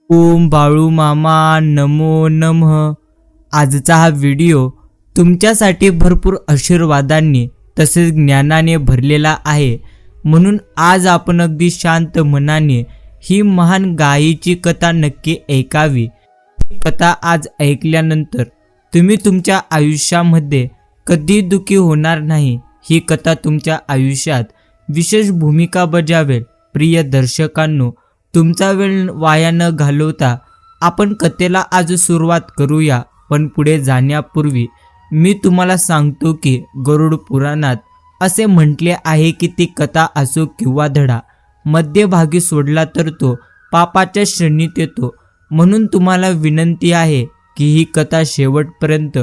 ओम बाळू मामा नमो नमः। आजचा हा व्हिडिओ तुमच्यासाठी भरपूर आशीर्वादांनी तसेच ज्ञानाने भरलेला आहे, म्हणून आज आपण अगदी शांत मनाने ही महान गायीची कथा नक्की ऐकावी। ही कथा आज ऐकल्यानंतर तुम्ही तुमच्या आयुष्यामध्ये कधी दुःखी होणार नाही। ही कथा तुमच्या आयुष्यात विशेष भूमिका बजावेल। प्रिय दर्शकांनो, तुमचा वेळ वाया न घालवता आपण कथेला आज सुरुवात करूया। पण पुढे जाण्यापूर्वी मी तुम्हाला सांगतो की गरुड पुराणात असे म्हटले आहे की ती कथा असो किंवा धडा, मध्यभागी सोडला तर तो पापाच्या श्रेणीत येतो। म्हणून तुम्हाला विनंती आहे की ही कथा शेवटपर्यंत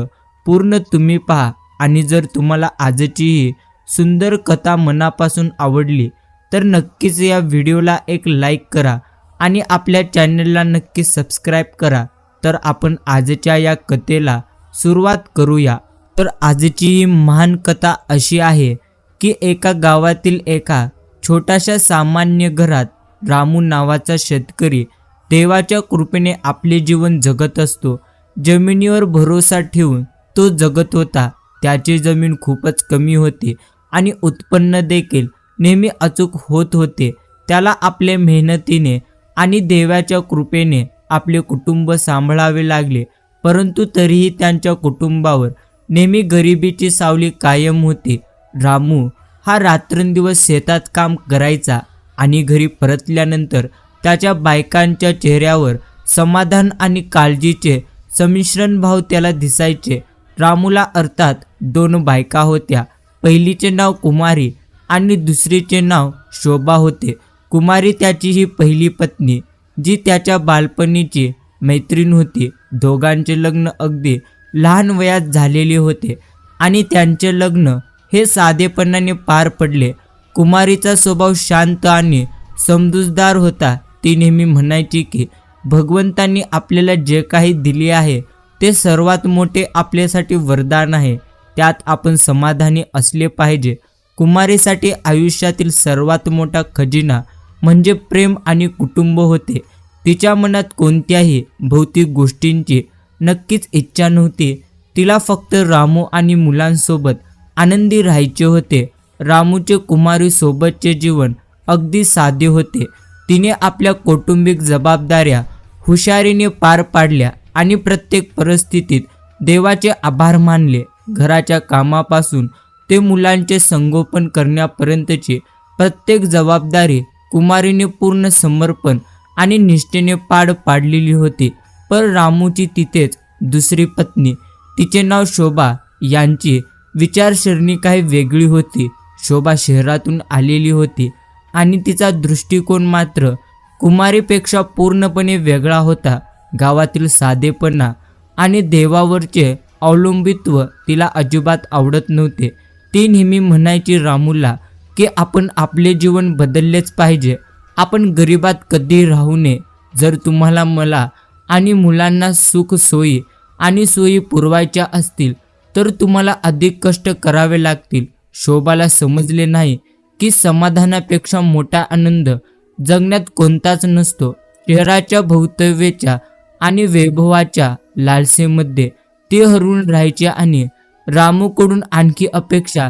पूर्ण तुम्ही पहा। आणि जर तुम्हाला आजची ही सुंदर कथा मनापासून आवडली तर नक्कीच या व्हिडिओला एक लाईक करा आणि आपल्या चॅनलला नक्की सबस्क्राईब करा। तर आपण आजच्या या कथेला सुरुवात करूया। तर आजची ही महान कथा अशी आहे की एका गावातील एका छोट्याशा सामान्य घरात रामू नावाचा शेतकरी देवाच्या कृपेने आपले जीवन जगत असतो। जमिनीवर भरोसा ठेवून तो जगत होता। त्याची जमीन खूपच कमी होती आणि उत्पन्न देखील नेहमी अचूक होत होते। त्याला आपल्या मेहनतीने आणि देवाच्या कृपेने आपले कुटुंब सांभाळावे लागले, परंतु तरीही त्यांच्या कुटुंबावर नेहमी गरिबीची सावली कायम होती। रामू हा रात्रंदिवस शेतात काम करायचा आणि घरी परतल्यानंतर त्याच्या बायकांच्या चेहऱ्यावर समाधान आणि काळजीचे संमिश्रण भाव त्याला दिसायचे। रामूला अर्थात 2 बायका होत्या। पहिलीचे नाव कुमारी आणि दुसरीचे नाव शोभा होते। कुमारी त्याची ही पहिली पत्नी, जी त्याच्या बालपणीची मैत्रीण होती। दोघांचे लग्न अगदी लहान वयात झालेले होते आणि त्यांचे लग्न हे साधेपणाने पार पडले। कुमारीचा स्वभाव शांत आणि समजूतदार होता। ती नेहमी म्हणायची की भगवंतांनी आपल्याला जे काही दिले आहे ते सर्वात मोठे आपल्यासाठी वरदान आहे, त्यात आपण समाधानी असले पाहिजे। कुमारीसाठी आयुष्यातील सर्वात मोठा खजिना म्हणजे प्रेम आणि कुटुंब होते। तिच्या मनात कोणत्याही भौतिक गोष्टींची नक्कीच इच्छा नव्हती। तिला फक्त रामू आणि मुलांसोबत आनंदी राहायचे होते। रामूचे कुमारी सोबतचे जीवन अगदी साधे होते। तिने आपल्या कौटुंबिक जबाबदाऱ्या हुशारीने पार पाडल्या आणि प्रत्येक परिस्थितीत देवाचे आभार मानले। घराच्या कामापासून ते मुलांचे संगोपन करण्यापर्यंतची प्रत्येक जबाबदारी कुमारीने पूर्ण समर्पण आणि निष्ठेने पार पाडलेली होती। पण रामूची तिथेच दुसरी पत्नी, तिचे नाव शोभा, यांची विचारसरणी काही वेगळी होती। शोभा शहरातून आलेली होती आणि तिचा दृष्टिकोन मात्र कुमारीपेक्षा पूर्णपणे वेगळा होता। गावातील साधेपणा आणि देवावरचे अवलंबित्व तिला अजिबात आवडत नव्हते। ती नेहमी म्हणायची रामूला की आपण आपले जीवन बदललेच पाहिजे, आपण गरिबात कधी राहू नये। जर तुम्हाला मला आणि मुलांना सुख सोयी आणि सोयी पुरवायच्या असतील तर तुम्हाला अधिक कष्ट करावे लागतील। शोभाला समजले नाही की समाधानापेक्षा मोठा आनंद जगण्यात कोणताच नसतो। शहराच्या भोवतवेच्या आणि वैभवाच्या लालसेमध्ये ती हरवून राहायची आणि रामूकडून आणखी अपेक्षा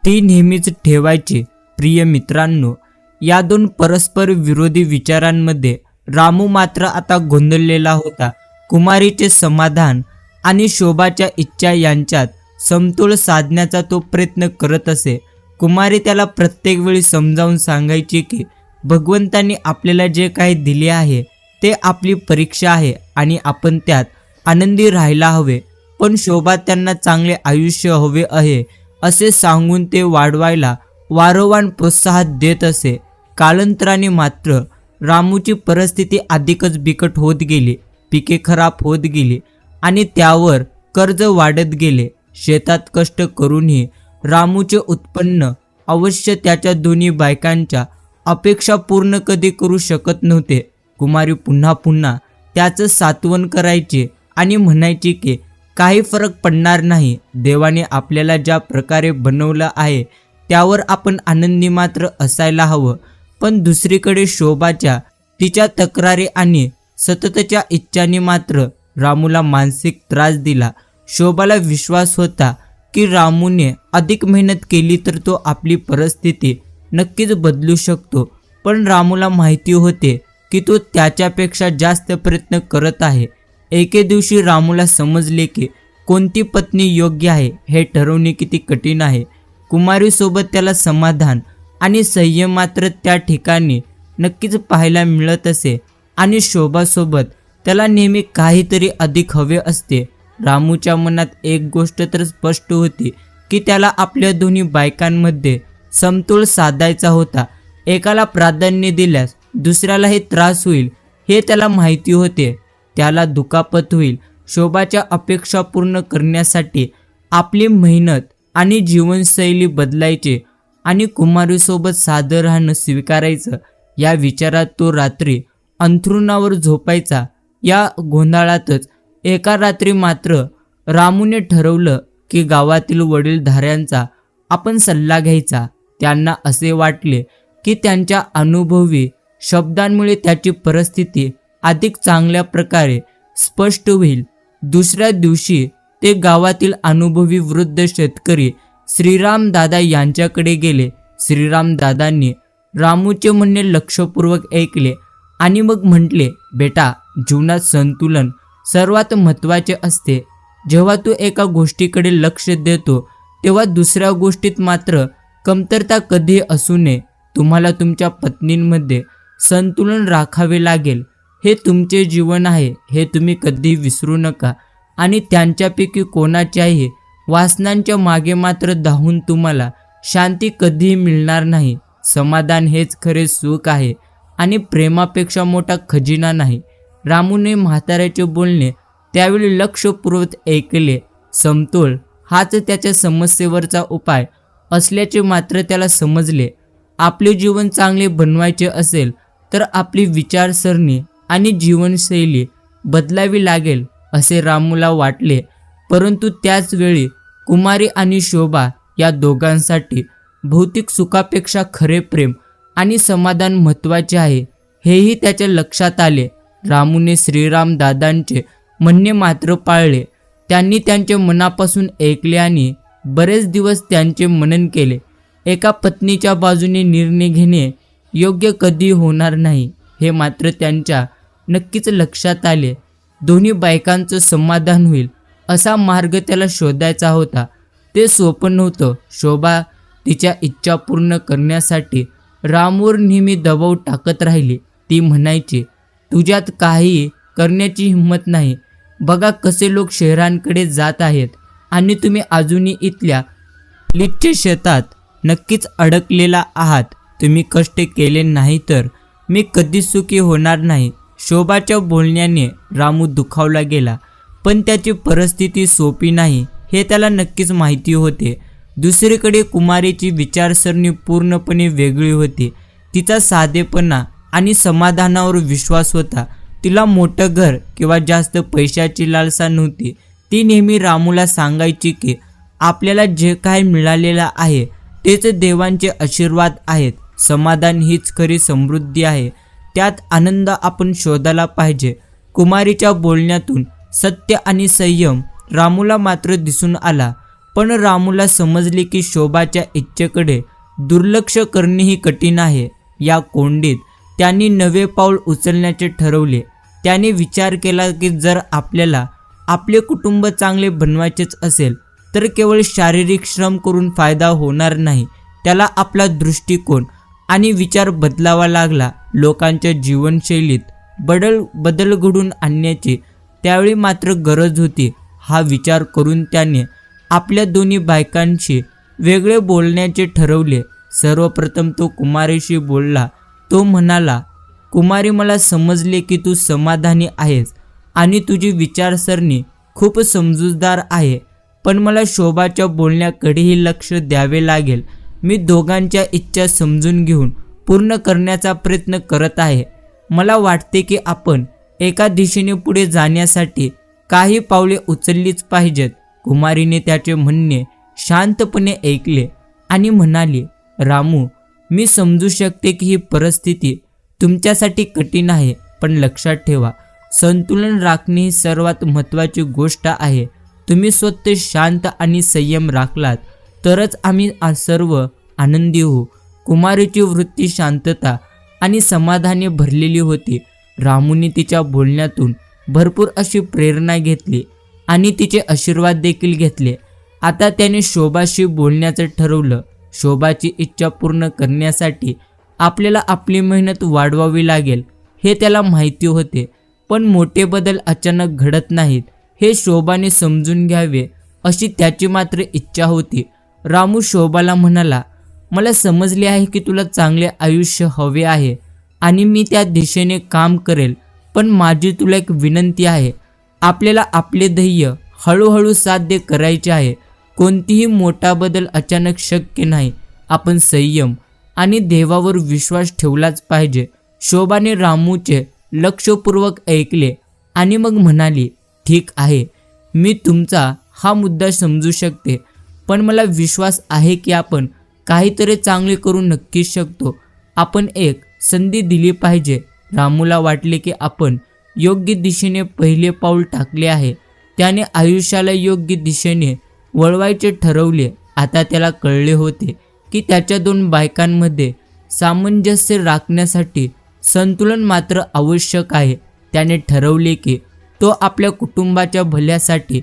ती नेहमीच ठेवायची। प्रिय मित्रांनो, या 2 परस्पर विरोधी विचारांमध्ये रामू मात्र आता गोंधळलेला होता। कुमारीचे समाधान आणि शोभाच्या इच्छा यांच्यात समतोल साधण्याचा तो प्रयत्न करत असे। कुमारी त्याला प्रत्येक वेळी समजावून सांगायची की भगवंतांनी आपल्याला जे काही दिले आहे ते आपली परीक्षा आहे आणि आपण त्यात आनंदी राहायला हवे। पण शोभा त्यांना चांगले आयुष्य हवे आहे असे सांगून ते वाढवायला वारंवार प्रोत्साहन देत असे। कालांतराने मात्र रामूची परिस्थिती अधिकच बिकट होत गेली। पिके खराब होत गेली आणि त्यावर कर्ज वाढत गेले। शेतात कष्ट करूनही रामूचे उत्पन्न अवश्य त्याच्या दोन्ही बायकांच्या अपेक्षा पूर्ण कधी करू शकत नव्हते। कुमारी पुन्हा पुन्हा त्याचं सांत्वन करायची आणि म्हणायची की काही फरक पडणार नाही, देवाने आपल्याला ज्या प्रकारे बनवलं आहे त्यावर आपण आनंदी मात्र असायला हवं। पण दुसरीकडे शोभाच्या तिच्या तक्रारी आणि सततच्या इच्छांनी मात्र रामूला मानसिक त्रास दिला. शोभाला विश्वास होता की रामूने अधिक मेहनत केली तर तो आपली परिस्थिती नक्कीच बदलू शकतो, पण रामूला माहिती होते की तो त्याच्यापेक्षा जास्त प्रयत्न करत आहे. एके दिवशी रामूला समजले की कोणती पत्नी योग्य आहे हे ठरवणे किती कठीण आहे. कुमारीसोबत त्याला समाधान आणि संयम मात्र त्या ठिकाणी नक्कीच पाहायला मिळत असे आणि शोभासोबत त्याला नेहमी काहीतरी अधिक हवे असते. रामूच्या मनात एक गोष्ट तर स्पष्ट होती की त्याला आपल्या दोन्ही बायकांमध्ये समतोल साधायचा होता. एकाला प्राधान्य दिल्यास दुसऱ्यालाही त्रास होईल हे त्याला माहिती होते. त्याला दुखापत होईल. शोभाच्या अपेक्षा पूर्ण करण्यासाठी आपली मेहनत आणि जीवनशैली बदलायची आणि कुमारीसोबत साधं राहणं स्वीकारायचं या विचारात तो रात्री अंथरुणावर झोपायचा. या गोंधळातच एका रात्री मात्र रामूने ठरवलं की गावातील वडीलधाऱ्यांचा आपण सल्ला घ्यायचा. त्यांना असे वाटले की त्यांच्या अनुभवी शब्दांमुळे त्याची परिस्थिती अधिक चांगल्या प्रकारे स्पष्ट होईल. दुसऱ्या दिवशी ते गावातील अनुभवी वृद्ध शेतकरी श्रीराम दादा यांच्याकडे गेले. श्रीराम दादांनी रामूचे म्हणणे लक्षपूर्वक ऐकले आणि मग म्हटले, बेटा, जीवनात संतुलन सर्वात महत्त्वाचे असते. जेव्हा तू एका गोष्टीकडे लक्ष देतो तेव्हा दुसऱ्या गोष्टीत मात्र कमतरता कधी असू नये. तुम्हाला तुमच्या पत्नींमध्ये संतुलन राखावे लागेल. हे तुमचे जीवन आहे हे तुम्ही कधी विसरू नका आणि त्यांच्यापैकी कोणाच्याही वासनांच्या मागे मात्र धावून तुम्हाला शांती कधीही मिळणार नाही. समाधान हेच खरे सुख आहे आणि प्रेमापेक्षा मोठा खजिना नाही. रामूने म्हाताऱ्याचे बोलणे त्यावेळी लक्षपूर्वक ऐकले. समतोल हाच त्याच्या समस्येवरचा उपाय असल्याचे मात्र त्याला समजले. आपले जीवन चांगले बनवायचे असेल तर आपली विचारसरणी आणि जीवनशैली बदलावी लागेल असे रामूला वाटले. परंतु त्याच वेळी कुमारी आणि शोभा या दोघांसाठी भौतिक सुखापेक्षा खरे प्रेम आणि समाधान महत्त्वाचे आहे हेही त्याच्या लक्षात आले. रामूने श्रीराम दादांचे म्हणणे मात्र पाळले. त्यांनी त्यांचे मनापासून ऐकले आणि बरेच दिवस त्यांचे मनन केले. एका पत्नीच्या बाजूने निर्णय घेणे योग्य कधी होणार नाही हे मात्र त्यांच्या नक्कीच लक्षात आले. दोन्ही बायकांचं समाधान होईल असा मार्ग त्याला शोधायचा होता. ते सोपं नव्हतं. शोभा तिच्या इच्छा पूर्ण करण्यासाठी रामूवर नेहमी दबाव टाकत राहिली. ती म्हणायची, तुझ्यात काही करण्याची हिंमत नाही. बघा कसे लोक शहरांकडे जात आहेत आणि तुम्ही अजूनही इथल्या लिच्छ शेतात नक्कीच अडकलेला आहात. तुम्ही कष्ट केले नाही तर मी कधीच सुखी होणार नाही. शोभाच्या बोलण्याने रामू दुखावला गेला, पण त्याची परिस्थिती सोपी नाही हे त्याला नक्कीच माहिती होते. दुसरीकडे कुमारीची विचारसरणी पूर्णपणे वेगळी होती. तिचा साधेपणा आणि समाधानावर विश्वास होता. तिला मोठं घर किंवा जास्त पैशाची लालसा नव्हती. ती नेहमी रामूला सांगायची की आपल्याला जे काही मिळालेलं आहे तेच देवांचे आशीर्वाद आहेत. समाधान हीच खरी समृद्धी आहे. त्यात आनंद आपण शोधायला पाहिजे. कुमारीच्या बोलण्यातून सत्य आणि संयम रामूला मात्र दिसून आला, पण रामूला समजले की शोभाच्या इच्छेकडे दुर्लक्ष करणेही कठीण आहे. या कोंडीत त्यांनी नवे पाऊल उचलण्याचे ठरवले. त्याने विचार केला की जर आपल्याला आपले कुटुंब चांगले बनवायचेच असेल तर केवळ शारीरिक श्रम करून फायदा होणार नाही. त्याला आपला दृष्टिकोन आणि विचार बदलावा लागला. लोकांच्या जीवनशैलीत बदल घडवून आणण्याची त्यावेळी मात्र गरज होती. हा विचार करून त्याने आपल्या दोन्ही बायकांशी वेगळे बोलण्याचे ठरवले. सर्वप्रथम तो कुमारीशी बोलला. तो म्हणाला, कुमारी, मला समजले की तू समाधानी आहेस आणि तुझी विचारसरणी खूप समजूतदार आहे, पण मला शोभाच्या बोलण्याकडेही लक्ष द्यावे लागेल. मी दोघांच्या इच्छा समजून घेऊन पूर्ण करण्याचा प्रयत्न करत आहे. मला वाटते की आपण एका दिशेने पुढे जाण्यासाठी काही पावले उचललीच पाहिजेत. कुमारीने त्याचे म्हणणे शांतपणे ऐकले आणि म्हणाली, रामू, मी समजू शकते की ही परिस्थिती तुमच्यासाठी कठीण आहे, पण लक्षात ठेवा, संतुलन राखणे ही सर्वात महत्त्वाची गोष्ट आहे. तुम्ही स्वतः शांत आणि संयम राखलात तरच आम्ही सर्व आनंदी होऊ. कुमारीची वृत्ती शांतता आणि समाधाने भरलेली होती. रामूने तिच्या बोलण्यातून भरपूर अशी प्रेरणा घेतली आणि तिचे आशीर्वाद देखील घेतले. आता त्याने शोभाशी बोलण्याचं ठरवलं. शोभाची इच्छा पूर्ण करण्यासाठी आपल्याला आपली मेहनत वाढवावी लागेल हे त्याला माहिती होते. पण मोठे बदल अचानक घडत नाहीत हे शोभाने समजून घ्यावे अशी त्याची मात्र इच्छा होती. रामू शोभाला म्हणाला, मला समजले आहे की तुला चांगले आयुष्य हवे आहे आणि मी त्या दिशेने काम करेल. पण माझी तुला एक विनंती आहे. आपल्याला आपले ध्येय हळूहळू साध्य करायचे आहे. कोणतीही मोठा बदल अचानक शक्य नाही. आपण संयम आणि देवावर विश्वास ठेवलाच पाहिजे. शोभाने रामूचे लक्षपूर्वक ऐकले आणि मग म्हणाली, ठीक आहे, मी तुमचा हा मुद्दा समजू शकते. पण मला विश्वास आहे की आपण काहीतरी चांगले करू नक्कीच शकतो. आपण एक संधी दिली पाहिजे. रामूला वाटले की आपण योग्य दिशेने पहिले पाऊल टाकले आहे. त्याने आयुष्याला योग्य दिशेने वळवायचे ठरवले. आता त्याला कळले होते की त्याच्या दोन बायकांमध्ये सामंजस्य राखण्यासाठी संतुलन मात्र आवश्यक आहे. त्याने ठरवले की तो आपल्या कुटुंबाच्या भल्यासाठी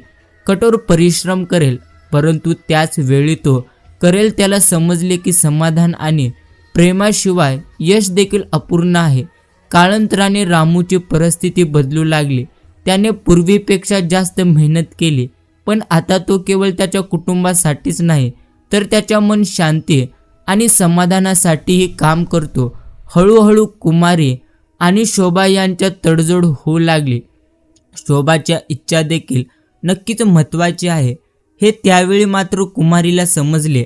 कठोर परिश्रम करेल, परंतु त्याच वेळी तो करेल. त्याला समजले की समाधान आणि प्रेमाशिवाय यश देखील अपूर्ण आहे. कालांतराने रामूची परिस्थिती बदलू लागली. त्याने पूर्वीपेक्षा जास्त मेहनत केली, पण आता तो केवळ त्याच्या कुटुंबासाठीच नाही तर त्याच्या मन शांती आणि समाधानासाठीही काम करतो. हळूहळू कुमारी आणि शोभा यांच्यात तडजोड होऊ लागली. शोभाच्या इच्छा देखील नक्कीच महत्त्वाची आहे हे त्यावेळी मात्र कुमारीला समजले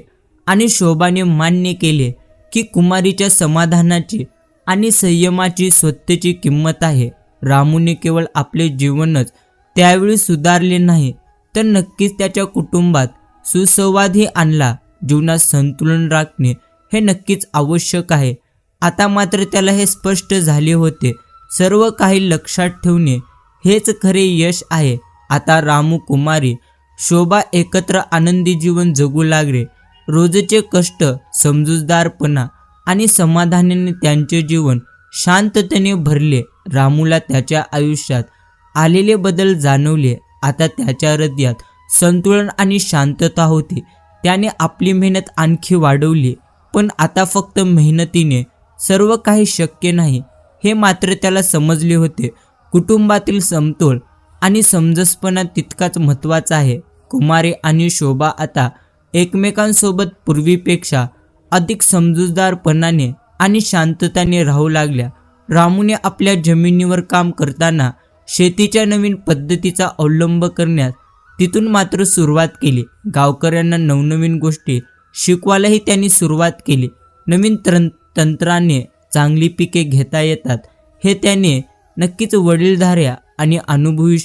आणि शोभाने मान्य केले की कुमारीच्या समाधानाची आणि संयमाची स्वतःची किंमत आहे. रामूने केवळ आपले जीवनच त्यावेळी सुधारले नाही तर नक्कीच त्याच्या कुटुंबात सुसंवादही आणला. जीवनात संतुलन राखणे हे नक्कीच आवश्यक आहे. आता मात्र त्याला हे स्पष्ट झाले होते. सर्व काही लक्षात ठेवणे हेच खरे यश आहे. आता रामू, कुमारी, शोभा एकत्र आनंदी जीवन जगू लागले. रोजचे कष्ट, समजूतदारपणा आणि समाधानाने त्यांचे जीवन शांततेने भरले. रामूला त्याच्या आयुष्यात आलेले बदल जाणवले. आता त्याच्या हृदयात संतुलन आणि शांतता होती. त्याने आपली मेहनत आणखी वाढवली, पण आता फक्त मेहनतीने सर्व काही शक्य नाही हे मात्र त्याला समजले होते. कुटुंबातील समतोल आणि समंजसपणा तितकाच महत्त्वाचा आहे. कुमारी आणि शोभा आता एकमेकांसोबत पूर्वीपेक्षा अधिक समजूतदारपणाने आणि शांततेने राहू लागल्या. रामूने आपल्या जमिनीवर काम करताना शेतीच्या नवीन पद्धतीचा अवलंब करण्यास तिथून मात्र सुरुवात केली. गावकऱ्यांना नवनवीन गोष्टी शिकवायलाही त्यांनी सुरुवात केली. नवीन तंत्राने चांगली पिके घेता येतात हे त्याने नक्कीच वडीलधाऱ्या आणि अनुभवी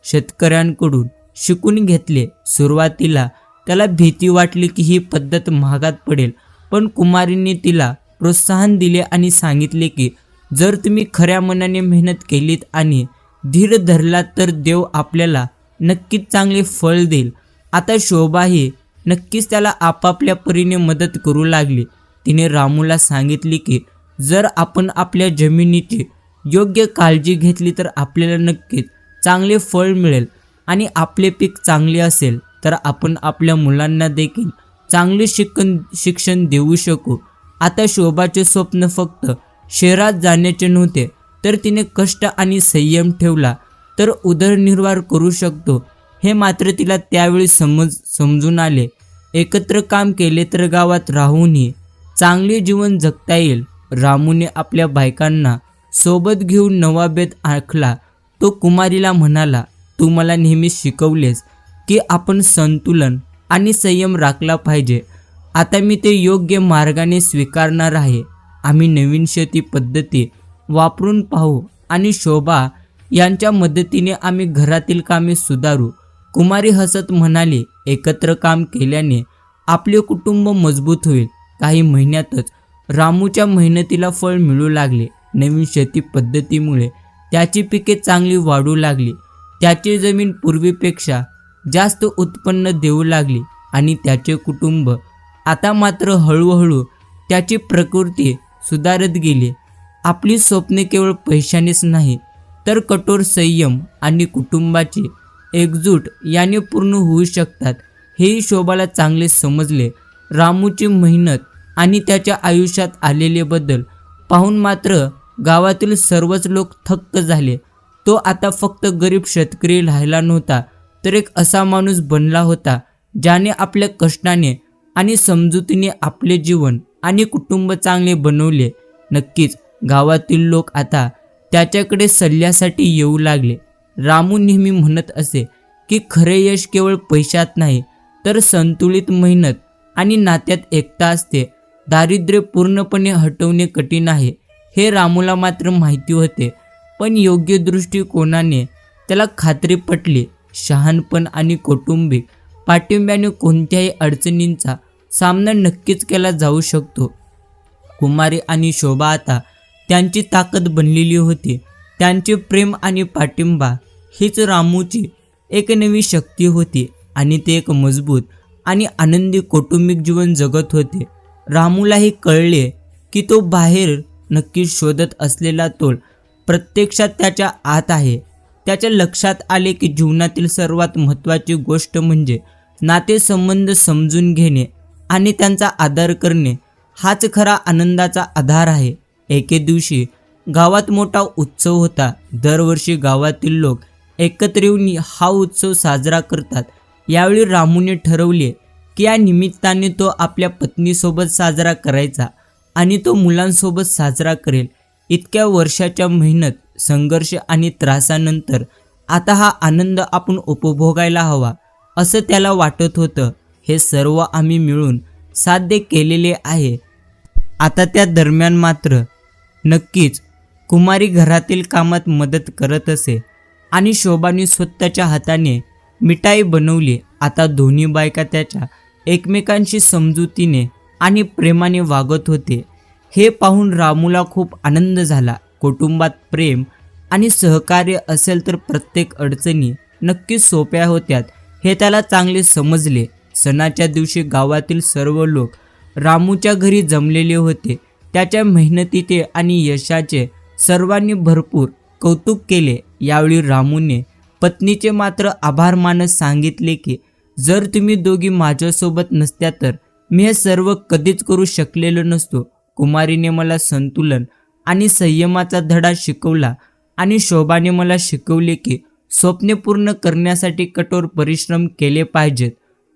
शेतकऱ्यांकडून शिकून घेतले. सुरुवातीला त्याला भीती वाटली की ही पद्धत महागात पडेल, पण कुमारीने तिला प्रोत्साहन दिले आणि सांगितले की जर तुम्ही खऱ्या मनाने मेहनत केलीत आणि धीर धरलात तर देव आपल्याला नक्कीच चांगले फळ देईल. आता शोभाही नक्कीच त्याला आपापल्या परीने मदत करू लागली. तिने रामूला सांगितले की जर आपण आपल्या जमिनीची योग्य काळजी घेतली तर आपल्याला नक्कीच चांगले फळ मिळेल आणि आपले पीक चांगले असेल तर आपण आपल्या मुलांना देखील चांगले शिक्षण देऊ शकू. आता शोभाचे स्वप्न फक्त शहरात जाण्याचे नव्हते, तर तिने कष्ट आणि संयम ठेवला तर उदरनिर्वाह करू शकतो हे मात्र तिला त्यावेळी समजून आले. एकत्र काम केले तर गावात राहूनही चांगले जीवन जगता येईल. रामूने आपल्या बायकांना सोबत घेऊन नवा बेत आखला. तो कुमारीला म्हणाला, तू मला नेहमी शिकवलेस की आपण संतुलन आणि संयम राखला पाहिजे. आता मी ते योग्य मार्गाने स्वीकारणार आहे. आम्ही नवीन शेती पद्धती वापरून पाहू आणि शोभा यांच्या मदतीने आम्ही घरातील कामे सुधारू. कुमारी हसत म्हणाली, एकत्र काम केल्याने आपले कुटुंब मजबूत होईल. काही महिन्यातच रामूच्या मेहनतीला फळ मिळू लागले. नवीन शेती पद्धतीमुळे त्याची पिके चांगली वाढू लागली, त्याची जमीन पूर्वीपेक्षा जास्त उत्पन्न देऊ लागली आणि त्याचे कुटुंब आता मात्र हळूहळू त्याची प्रकृती सुधारत गेली. आपली स्वप्ने केवळ पैशानेच नाही तर कठोर संयम आणि कुटुंबाची एकजूट याने पूर्ण होऊ शकतात हेही शोभाला चांगले समजले. रामूची मेहनत आणि त्याच्या आयुष्यात आलेले बदल पाहून मात्र गावातील सर्वच लोक थक्क झाले. तो आता फक्त गरीब शेतकरी राहिला नव्हता तर एक असा माणूस बनला होता ज्याने आपल्या कष्टाने आणि समजुतीने आपले जीवन आणि कुटुंब चांगले बनवले. नक्कीच गावातील लोक आता त्याच्याकडे सल्ल्यासाठी येऊ लागले. रामू नेहमी म्हणत असे की खरे यश केवळ पैशात नाही तर संतुलित मेहनत आणि नात्यात एकता असते. दारिद्र्य पूर्णपणे हटवणे कठीण आहे हे रामूला मात्र माहिती होते, पण योग्य दृष्टिकोनाने त्याला खात्री पटली. शहाणपण आणि कौटुंबिक पाठिंब्याने कोणत्याही अडचणींचा सामना नक्कीच केला जाऊ शकतो. कुमारी आणि शोभा आता त्यांची ताकद बनलेली होती. त्यांचे प्रेम आणि पाठिंबा हीच रामूची एक नवी शक्ती होती आणि ते एक मजबूत आणि आनंदी कौटुंबिक जीवन जगत होते. रामूलाही कळले की तो बाहेर नक्की शोधत असलेला तोल प्रत्यक्षात त्याच्या आत आहे. त्याच्या लक्षात आले की जीवनातील सर्वात महत्त्वाची गोष्ट म्हणजे नातेसंबंध समजून घेणे आणि त्यांचा आदर करणे हाच खरा आनंदाचा आधार आहे. एके दिवशी गावात मोठा उत्सव होता. दरवर्षी गावातील लोक एकत्र येऊन हा उत्सव साजरा करतात. यावेळी रामूने ठरवले की या निमित्ताने तो आपल्या पत्नीसोबत साजरा करायचा आणि तो मुलांसोबत साजरा करेल. इतक्या वर्षाच्या मेहनत, संघर्ष आणि त्रासानंतर आता हा आनंद आपण उपभोगायला हवा असं त्याला वाटत होतं. हे सर्व आम्ही मिळून साध्य केलेले आहे. आता त्या दरम्यान मात्र नक्कीच कुमारी घरातील कामात मदत करत असे आणि शोभाने स्वतःच्या हाताने मिठाई बनवली. आता दोन्ही बायका त्याच्या एकमेकांशी समजुतीने आणि प्रेमाने वागत होते. हे पाहून रामूला खूप आनंद झाला. कुटुंबात प्रेम आणि सहकार्य असेल तर प्रत्येक अडचणी नक्कीच सोप्या होत्यात हे त्याला चांगले समजले. सणाच्या दिवशी गावातील सर्व लोक रामूच्या घरी जमलेले होते. त्याच्या मेहनतीचे आणि यशाचे सर्वांनी भरपूर कौतुक केले. यावेळी रामूने पत्नीचे मात्र आभार मानत सांगितले की जर तुम्ही दोघी माझ्यासोबत नसत्या तर मी हे सर्व कधीच करू शकलेलो नसतो. कुमारीने मला संतुलन आणि संयमाचा धडा शिकवला आणि शोभाने मला शिकवले की स्वप्ने पूर्ण करण्यासाठी कठोर परिश्रम केले पाहिजेत.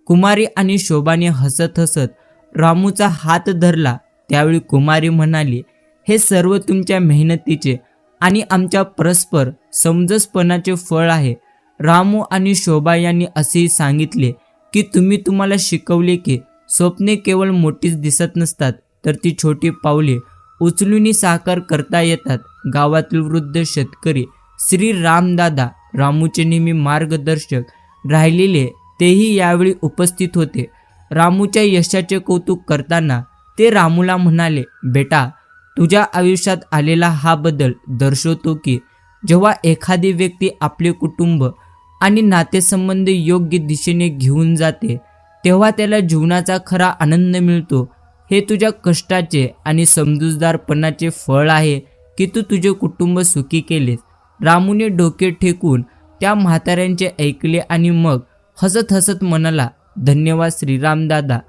कुमारी आणि शोभाने हसत हसत रामूचा हात धरला. त्यावेळी कुमारी म्हणाली, हे सर्व तुमच्या मेहनतीचे आणि आमच्या परस्पर समंजसपणाचे फळ आहे. रामू आणि शोभा यांनी असेही सांगितले की तुम्हाला शिकवले की स्वप्ने केवळ मोठीच दिसत नसतात तर ती छोटी पावले उचलून साकार करता येतात. गावातील वृद्ध शेतकरी श्री रामदादा रामूचे नेहमी मार्गदर्शक राहिलेले तेही यावेळी उपस्थित होते. रामूच्या यशाचे कौतुक करताना ते रामूला म्हणाले, बेटा, तुझ्या आयुष्यात आलेला हा बदल दर्शवतो की जेव्हा एखादी व्यक्ती आपले कुटुंब आणि नातेसंबंध योग्य दिशेने घेऊन जाते तेव्हा त्याला जीवनाचा खरा आनंद मिळतो. हे तुझ्या कष्टाचे आणि समजूतदारपणाचे फळ आहे की तू तुझे कुटुंब सुखी केलेस. रामूने डोके टेकून त्या म्हाताऱ्यांचे ऐकले आणि मग हसत हसत म्हणाला, धन्यवाद श्रीरामदादा.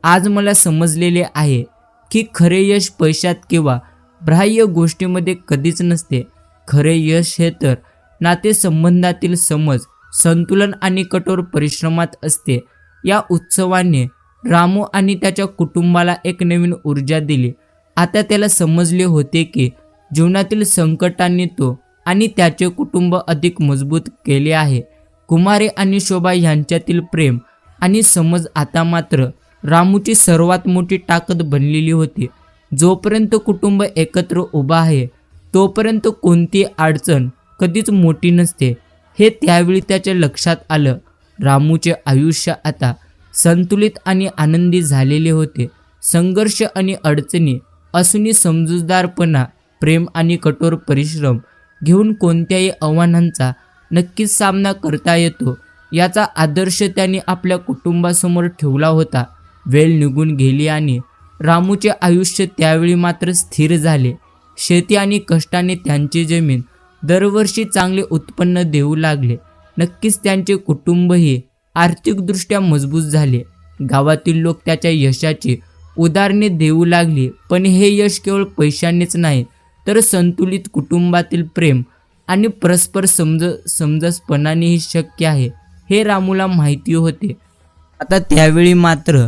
आज मला समजलेले आहे की खरे यश पैशात किंवा बाह्य गोष्टीमध्ये कधीच नसते. खरे यश हे तर नातेसंबंधातील समज, संतुलन आणि कठोर परिश्रमात असते. या उत्सवाने रामू आणि त्याच्या कुटुंबाला एक नवीन ऊर्जा दिली. आता त्याला समजले होते की जीवनातील संकटांनी तो आणि त्याचे कुटुंब अधिक मजबूत केले आहे. कुमारी आणि शोभा यांच्यातील प्रेम आणि समज आता मात्र रामूची सर्वात मोठी ताकद बनलेली होती. जोपर्यंत कुटुंब एकत्र उभा आहे तोपर्यंत कोणती अडचण कधीच मोठी नसते हे त्यावेळी त्याच्या लक्षात आलं. रामूचे आयुष्य आता संतुलित आणि आनंदी झालेले होते. संघर्ष आणि अडचणी असूनही समजूतदारपणा, प्रेम आणि कठोर परिश्रम घेऊन कोणत्याही आव्हानांचा नक्कीच सामना करता येतो याचा आदर्श त्यांनी आपल्या कुटुंबासमोर ठेवला होता. वेळ निघून गेली आणि रामूचे आयुष्य त्यावेळी मात्र स्थिर झाले. शेती आणि कष्टाने त्यांची जमीन दरवर्षी चांगले उत्पन्न देऊ लागले. नक्कीच त्यांचे कुटुंबही आर्थिकदृष्ट्या मजबूत झाले. गावातील लोक त्याच्या यशाची उदाहरणे देऊ लागली. पण हे यश केवळ पैशानेच नाही तर संतुलित कुटुंबातील प्रेम आणि परस्पर समंजसपणानेही शक्य आहे हे रामूला माहिती होते. आता त्यावेळी मात्र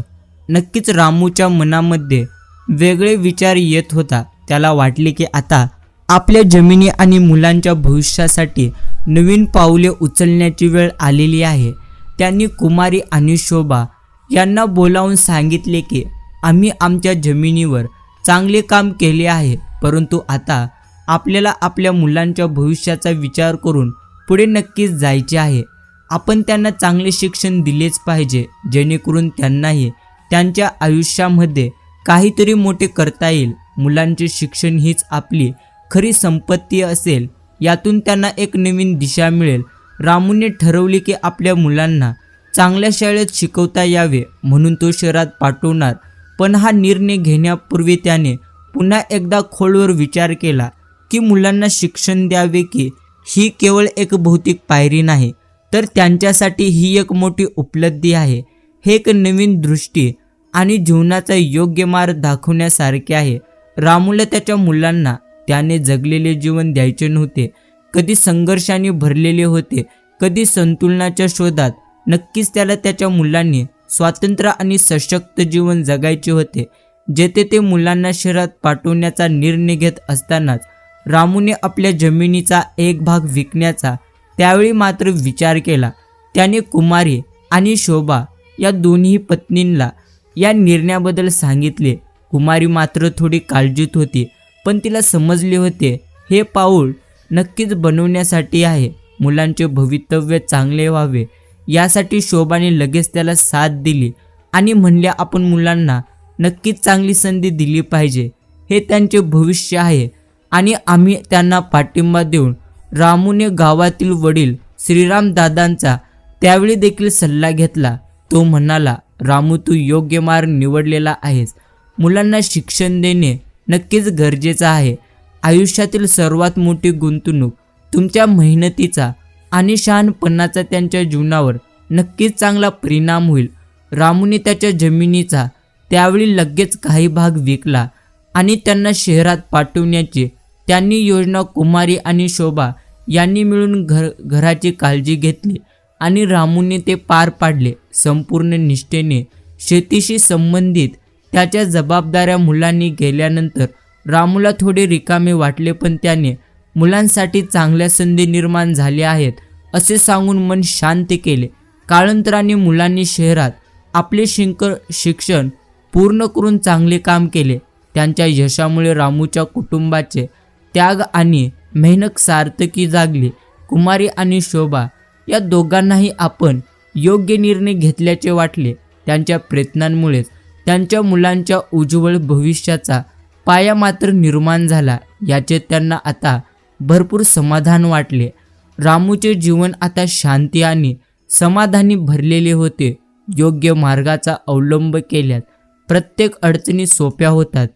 नक्कीच रामूच्या मनामध्ये वेगळे विचार येत होता. त्याला वाटले की आता आपल्या जमिनी आणि मुलांच्या भविष्यासाठी नवीन पाऊले उचलण्याची वेळ आलेली आहे. त्यांनी कुमारी आणि शोभा यांना बोलावून सांगितले की आम्ही आमच्या जमिनीवर चांगले काम केले आहे, परंतु आता आपल्याला आपल्या मुलांच्या भविष्याचा विचार करून पुढे नक्कीच जायचे आहे. आपण त्यांना चांगले शिक्षण दिलेच पाहिजे जेणेकरून त्यांनाही त्यांच्या आयुष्यामध्ये काहीतरी मोठे करता येईल. मुलांचे शिक्षण हीच आपली खरी संपत्ती असेल. यातून त्यांना एक नवीन दिशा मिळेल. रामूने ठरवले की आपल्या मुलांना चांगल्या शाळेत शिकवता यावे म्हणून तो शहरात पाठवणार. पण हा निर्णय घेण्यापूर्वी त्याने पुन्हा एकदा खोलवर विचार केला की मुलांना शिक्षण द्यावे की ही केवळ एक भौतिक पायरी नाही तर त्यांच्यासाठी ही एक मोठी उपलब्धी आहे. हे एक नवीन दृष्टी आणि जीवनाचा योग्य मार्ग दाखवण्यासारखे आहे. रामूला त्याच्या मुलांना त्याने जगलेले जीवन द्यायचे नव्हते. कधी संघर्षाने भरलेले होते, कधी संतुलनाच्या शोधात. नक्कीच त्याला त्याच्या मुलांनी स्वातंत्र्य आणि सशक्त जीवन जगायचे होते. जेथे ते मुलांना शहरात पाठवण्याचा निर्णय घेत असतानाच रामूने आपल्या जमिनीचा एक भाग विकण्याचा त्यावेळी मात्र विचार केला. त्याने कुमारी आणि शोभा या दोन्ही पत्नींना या निर्णयाबद्दल सांगितले. कुमारी मात्र थोडी काळजीत होती, पण तिला समजले होते हे पाऊल नक्कीच बनवण्यासाठी आहे. मुलांचे भवितव्य चांगले व्हावे यासाठी शोभाने लगेच त्याला साथ दिली आणि म्हणले आपण मुलांना नक्कीच चांगली संधी दिली पाहिजे. हे त्यांचे भविष्य आहे आणि आम्ही त्यांना पाठिंबा देऊन. रामूने गावातील वडील श्रीराम दादांचा त्यावेळी देखील सल्ला घेतला. तो म्हणाला, रामू तू योग्य मार्ग निवडलेला आहेस. मुलांना शिक्षण देणे नक्कीच गरजेचं आहे. आयुष्यातील सर्वात मोठी गुंतवणूक तुमच्या मेहनतीचा आणि शहाणपणाचा त्यांच्या जीवनावर नक्कीच चांगला परिणाम होईल. रामूने त्याच्या जमिनीचा त्यावेळी लगेच काही भाग विकला आणि त्यांना शहरात पाठवण्याची त्यांनी योजना. कुमारी आणि शोभा यांनी मिळून घराची काळजी घेतली आणि रामूने ते पार पाडले. संपूर्ण निष्ठेने शेतीशी संबंधित त्याच्या जबाबदाऱ्या मुलांनी गेल्यानंतर रामूला थोडे रिकामे वाटले, पण त्याने मुलांसाठी चांगल्या संधी निर्माण झाल्या आहेत असे सांगून मन शांत केले. कालांतराने मुलांनी शहरात आपले शिक्षण पूर्ण करून चांगले काम केले. त्यांच्या यशामुळे रामूच्या कुटुंबाचे त्याग आणि मेहनत सार्थकी जागली. कुमारी आणि शोभा या दोघांनाही आपण योग्य निर्णय घेतल्याचे वाटले. त्यांच्या प्रयत्नांमुळेच त्यांच्या मुलांच्या उज्ज्वल भविष्याचा पाया मात्र निर्माण झाला. याचे त्यांना आता भरपूर समाधान वाटले. रामूचे जीवन आता शांती आणि समाधानी भरलेले होते. योग्य मार्गाचा अवलंब केल्यास प्रत्येक अडचणी सोप्या होतात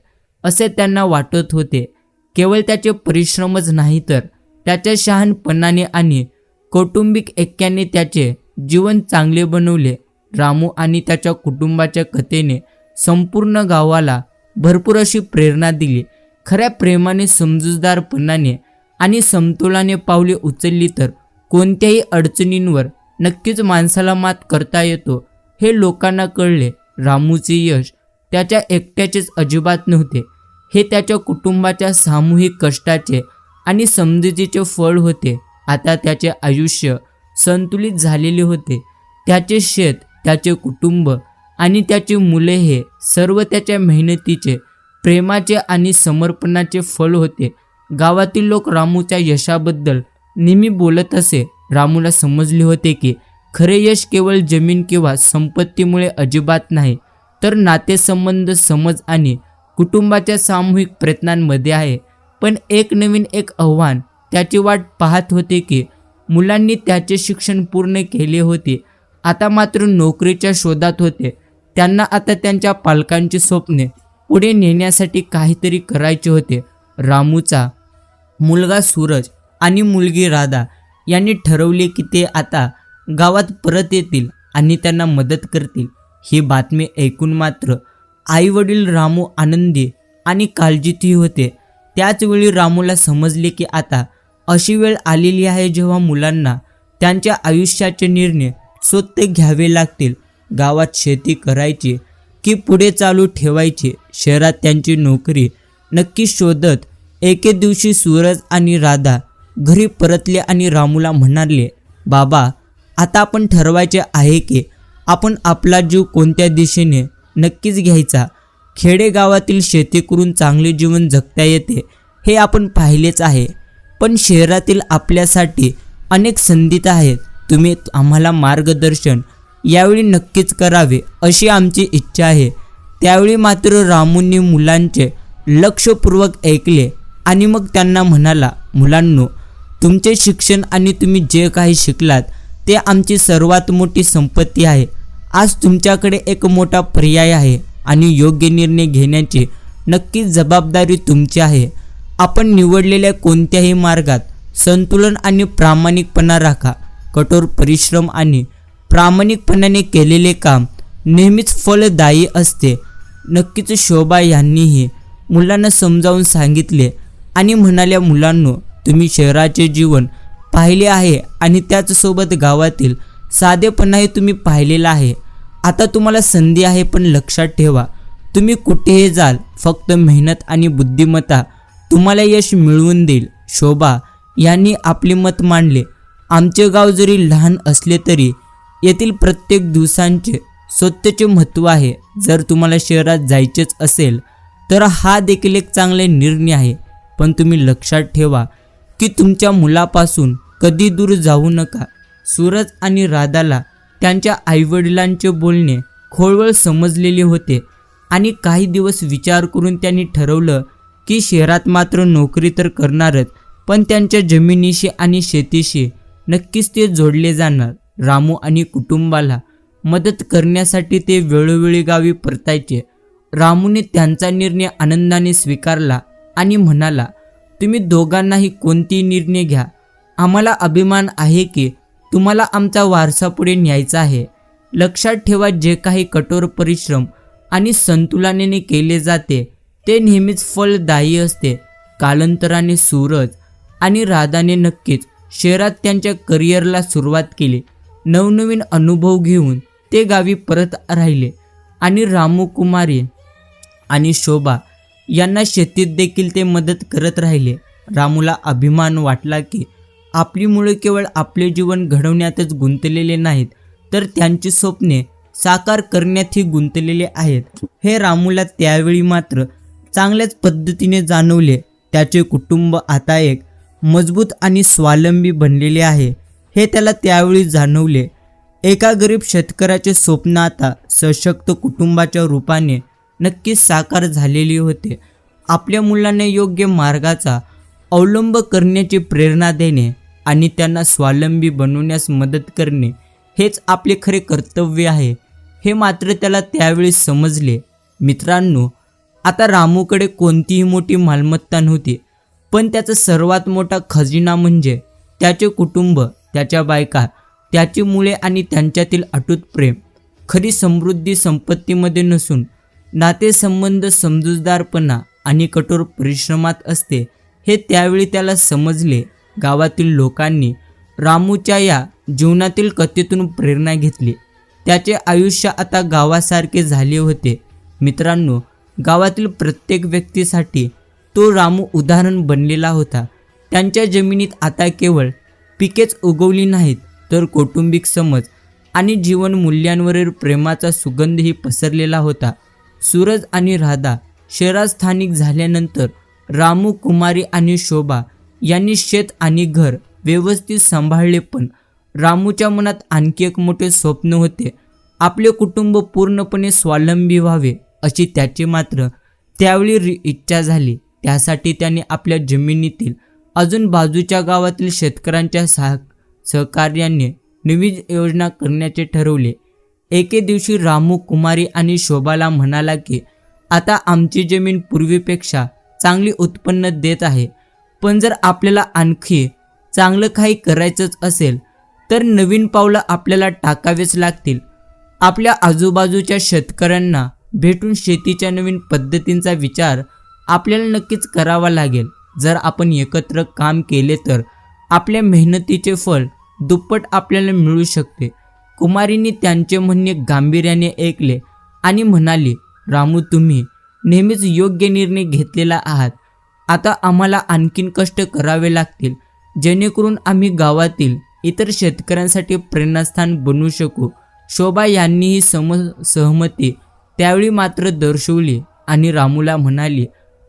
असे त्यांना वाटत होते. केवळ त्याचे परिश्रमच नाही तर त्याच्या शहाणपणाने आणि कौटुंबिक ऐक्याने त्याचे जीवन चांगले बनवले. रामू आणि त्याच्या कुटुंबाच्या कथेने संपूर्ण गावाला भरपूर अशी प्रेरणा दिली. खऱ्या प्रेमाने, समजूतदारपणाने आणि समतोलाने पावले उचलली तर कोणत्याही अडचणींवर नक्कीच माणसाला मात करता येतो हे लोकांना कळले. रामूचे यश त्याच्या एकट्याचेच अजिबात नव्हते. हे त्याच्या कुटुंबाच्या सामूहिक कष्टाचे आणि समजुतीचे फळ होते. आता त्याचे आयुष्य संतुलित झालेले होते. त्याचे शेत, त्याचे कुटुंब आणि त्याची मुले हे सर्व त्याच्या मेहनतीचे, प्रेमाचे आणि समर्पणाचे फळ होते. गावातील लोक रामूच्या यशाबद्दल नेहमी बोलत असे. रामूला समजले होते की खरे यश केवळ जमीन किंवा संपत्तीमुळे अजिबात नाही तर नातेसंबंध, समज आणि कुटुंबाच्या सामूहिक प्रयत्नांमध्ये आहे. पण एक आव्हान त्याची वाट पाहत होते की मुलांनी त्याचे शिक्षण पूर्ण केले होते, आता मात्र नोकरीच्या शोधात होते. त्यांना आता त्यांच्या पालकांची स्वप्ने पुढे नेण्यासाठी काहीतरी करायचे होते. रामूचा मुलगा सूरज आणि मुलगी राधा यांनी ठरवले की ते आता गावात परत येतील आणि त्यांना मदत करतील. ही बातमी ऐकून मात्र आई वडील रामू आनंदी आणि काळजीतही होते. त्याचवेळी रामूला समजले की आता अशी वेळ आलेली आहे जेव्हा मुलांना त्यांच्या आयुष्याचे निर्णय स्वतः घ्यावे लागतील. गावात शेती करायची की पुढे चालू ठेवायची, शहरात त्यांची नोकरी नक्की शोधत एके दिवशी सूरज आणि राधा घरी परतले आणि रामूला म्हणाले, बाबा आता आपण ठरवायचे आहे की आपण आपला जीव कोणत्या दिशेने नक्कीच घ्यायचा. खेडेगावातील शेती करून चांगले जीवन जगता येते हे आपण पाहिलेच आहे, पण शहरातील आपल्यासाठी अनेक संधी आहेत. तुम्ही आम्हाला मार्गदर्शन यावेळी नक्कीच करावे अशी आमची इच्छा आहे. त्यावेळी मात्र रामूंनी मुलांचे लक्षपूर्वक ऐकले आणि मग त्यांना म्हणाला, मुलांनो, तुमचे शिक्षण आणि तुम्ही जे काही शिकलात ते आमची सर्वात मोठी संपत्ती आहे. आज तुमच्याकडे एक मोठा पर्याय आहे आणि योग्य निर्णय घेण्याची नक्कीच जबाबदारी तुमची आहे. आपण निवडलेल्या कोणत्याही मार्गात संतुलन आणि प्रामाणिकपणा राखा. कठोर परिश्रम आणि प्रामाणिकपणाने केलेले काम नेहमीच फलदायी असते. नक्कीच शोभा यांनीही मुलांना समजावून सांगितले आणि म्हणाल्या, मुलांनो, तुम्ही शहराचे जीवन पाहिले आहे आणि त्याचसोबत गावातील साधेपणाही तुम्ही पाहिलेला आहे. आता तुम्हाला संधी आहे, पण लक्षात ठेवा, तुम्ही कुठेही जाल, फक्त मेहनत आणि बुद्धिमत्ता तुम्हाला यश मिळवून देईल. शोभा यांनी आपले मत मांडले. आमचे गाव जरी लहान असले तरी येथील प्रत्येक दिवसांचे स्वतःचे महत्त्व आहे. जर तुम्हाला शहरात जायचेच असेल तर हा देखील एक चांगला निर्णय आहे, पण तुम्ही लक्षात ठेवा की तुमच्या मुलापासून कधी दूर जाऊ नका. सूरज आणि राधाला त्यांच्या आईवडिलांचे बोलणे खोलवर समजलेले होते आणि काही दिवस विचार करून त्यांनी ठरवलं की शहरात मात्र नोकरी तर करणारच, पण त्यांच्या जमिनीशी आणि शेतीशी नक्कीच ते जोडले जाणार. रामू आणि कुटुंबाला मदत करण्यासाठी ते वेळोवेळी गावी परतायचे. रामूने त्यांचा निर्णय आनंदाने स्वीकारला आणि म्हणाला, तुम्ही दोघांनाही कोणतीही निर्णय घ्या, आम्हाला अभिमान आहे की तुम्हाला आमचा वारसा पुढे न्यायचा आहे. लक्षात ठेवा, जे काही कठोर परिश्रम आणि संतुलनाने केले जाते ते नेहमीच फलदायी असते. कालांतराने सूरज आणि राधाने नक्कीच शहरात त्यांच्या करिअरला सुरुवात केली. नवनवीन अनुभव घेऊन ते गावी परत राहिले आणि रामू, कुमारी आणि शोभा यांना शेतीत देखील ते मदत करत राहिले. रामूला अभिमान वाटला की आपली मुळे केवळ आपले जीवन घडवण्यातच गुंतलेले नाहीत, तर त्यांची स्वप्ने साकार करण्यातही गुंतलेले आहेत. हे रामूला त्यावेळी मात्र चांगल्याच पद्धतीने जाणवले. त्याचे कुटुंब आता एक मजबूत आणि स्वावलंबी बनलेले आहे हे त्याला त्यावेळी जाणवले. एका गरीब शेतकऱ्याचे स्वप्न आता सशक्त कुटुंबाच्या रूपाने नक्कीच साकार झालेले होते. आपल्या मुलांना योग्य मार्गाचा अवलंब करण्याची प्रेरणा देणे आणि त्यांना स्वावलंबी बनवण्यास मदत करणे हेच आपले खरे कर्तव्य आहे, हे मात्र त्याला त्यावेळी समजले. मित्रांनो, आता रामूकडे कोणतीही मोठी मालमत्ता नव्हती, पण त्याचा सर्वात मोठा खजिना म्हणजे त्याचे कुटुंब, त्याच्या बायका, त्याची मुले आणि त्यांच्यातील अटूट प्रेम. खरी समृद्धी संपत्तीमध्ये नसून नातेसंबंध, समजूतदारपणा आणि कठोर परिश्रमात असते, हे त्यावेळी त्याला समजले. गावातील लोकांनी रामूच्या या जीवनातील कथेतून प्रेरणा घेतली. त्याचे आयुष्य आता गावासारखे झाले होते. मित्रांनो, गावातील प्रत्येक व्यक्तीसाठी तो रामू उदाहरण बनलेला होता. त्यांच्या जमिनीत आता केवळ पिकेच उगवली नाहीत, तर कौटुंबिक समज आणि जीवन मूल्यांवरील प्रेमाचा सुगंधही पसरलेला होता. सूरज आणि राधा शहरात स्थानिक झाल्यानंतर रामू, कुमारी आणि शोभा यांनी शेत आणि घर व्यवस्थित सांभाळले, पण रामूच्या मनात आणखी एक मोठे स्वप्न होते. आपले कुटुंब पूर्णपणे स्वावलंबी व्हावे अशी त्याची मात्र त्यावेळी इच्छा झाली. त्यासाठी त्याने आपल्या जमिनीतील अजून बाजूच्या गावातील शेतकऱ्यांच्या सहकार्याने नवीन योजना करण्याचे ठरवले. एके दिवशी रामू कुमारी आणि शोभाला म्हणाला की आता आमची जमीन पूर्वीपेक्षा चांगली उत्पन्न देत आहे, पण जर आपल्याला आणखी चांगलं काही करायचंच असेल तर नवीन पावलं आपल्याला टाकावेच लागतील. आपल्या आजूबाजूच्या शेतकऱ्यांना भेटून शेतीच्या नवीन पद्धतींचा विचार आपल्याला नक्कीच करावा लागेल. जर आपण एकत्र काम केले तर आपल्या मेहनतीचे फळ दुप्पट आपल्याला मिळू शकते. कुमारींनी त्यांचे म्हणणे गांभीर्याने ऐकले आणि म्हणाली, रामू, तुम्ही नेहमीच योग्य निर्णय घेतलेला आहात. आता आम्हाला आणखीन कष्ट करावे लागतील जेणेकरून आम्ही गावातील इतर शेतकऱ्यांसाठी प्रेरणास्थान बनवू शकू. शोभा यांनीही सहमती त्यावेळी मात्र दर्शवली आणि रामूला म्हणाली,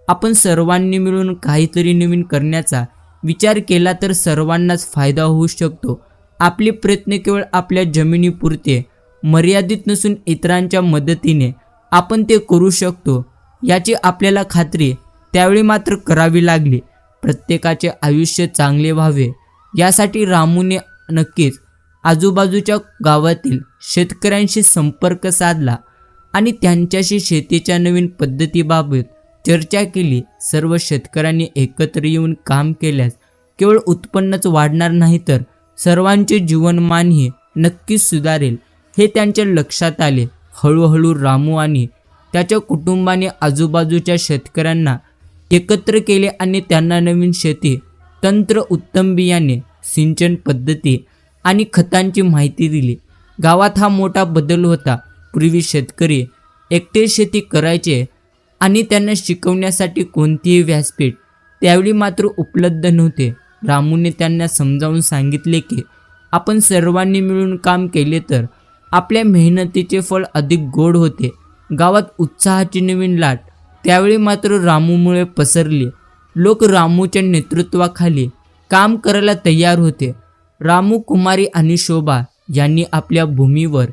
आपण सर्वांनी मिळून काहीतरी नवीन करण्याचा विचार केला तर सर्वांनाच फायदा होऊ शकतो. आपले प्रयत्न केवळ आपल्या जमिनीपुरते मर्यादित नसून इतरांच्या मदतीने आपण ते करू शकतो याची आपल्याला खात्री त्यावेळी मात्र करावी लागली. प्रत्येकाचे आयुष्य चांगले व्हावे यासाठी रामूने नक्कीच आजूबाजूच्या गावातील शेतकऱ्यांशी संपर्क साधला आणि त्यांच्याशी शेतीच्या नवीन पद्धतीबाबत चर्चा केली. सर्व शेतकऱ्यांनी एकत्र येऊन काम केल्यास केवळ उत्पन्नच वाढणार नाही तर सर्वांचे जीवनमानही नक्कीच सुधारेल हे त्यांच्या लक्षात आले. हळूहळू रामू आणि त्याच्या कुटुंबाने आजूबाजूच्या शेतकऱ्यांना एकत्र केले आणि त्यांना नवीन शेती तंत्र, उत्तम बियाणे, सिंचन पद्धती आणि खतांची माहिती दिली. गावात हा मोठा बदल होता. पूर्वी शेतकरी एकटे शेती करायचे आणि त्यांना शिकवण्यासाठी कोणतेही व्यासपीठ त्यावेळी मात्र उपलब्ध नव्हते. रामूने त्यांना समजावून सांगितले की आपण सर्वांनी मिळून काम केले तर आपल्या मेहनतीचे फळ अधिक गोड होते. गावात उत्साहाची नवीन लाट त्यावेळी मात्र रामूमुळे पसरली. लोक रामूच्या नेतृत्वाखाली काम करायला तयार होते. रामू, कुमारी आणि शोभा यांनी आपल्या भूमीवर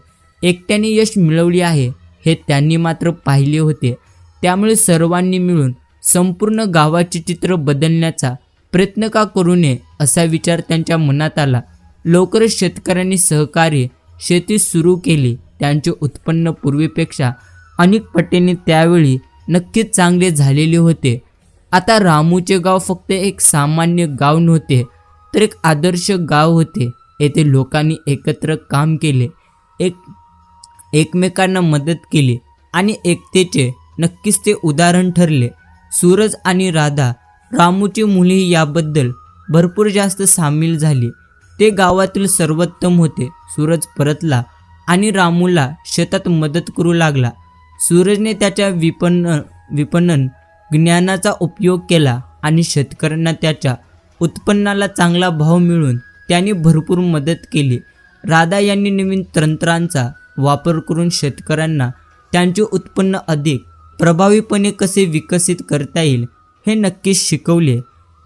एकट्याने यश मिळवले आहे हे त्यांनी मात्र पाहिले होते. त्यामुळे सर्वांनी मिळून संपूर्ण गावाचे चित्र बदलण्याचा प्रयत्न का करू नये असा विचार त्यांच्या मनात आला. लवकरच शेतकऱ्यांनी सहकारी शेती सुरू केली. त्यांचे उत्पन्न पूर्वीपेक्षा अनेक पटीने त्यावेळी नक्कीच चांगले झालेले होते. आता रामूचे गाव फक्त एक सामान्य गाव नव्हते तर एक आदर्श गाव होते. येथे लोकांनी एकत्र काम केले, एकमेकांना मदत केली आणि एकतेचे नक्कीच ते उदाहरण ठरले. सूरज आणि राधा, रामूची मुलेही याबद्दल भरपूर जास्त सामील झाली. ते गावातील सर्वोत्तम होते. सूरज परतला आणि रामूला शेतात मदत करू लागला. सूरजने त्याच्या विपणन ज्ञानाचा उपयोग केला आणि शेतकऱ्यांना त्याच्या उत्पन्नाला चांगला भाव मिळून त्यांनी भरपूर मदत केली. राधा यांनी नवीन तंत्रांचा वापर करून शेतकऱ्यांना त्यांचे उत्पन्न अधिक प्रभावीपणे कसे विकसित करता येईल हे नक्कीच शिकवले.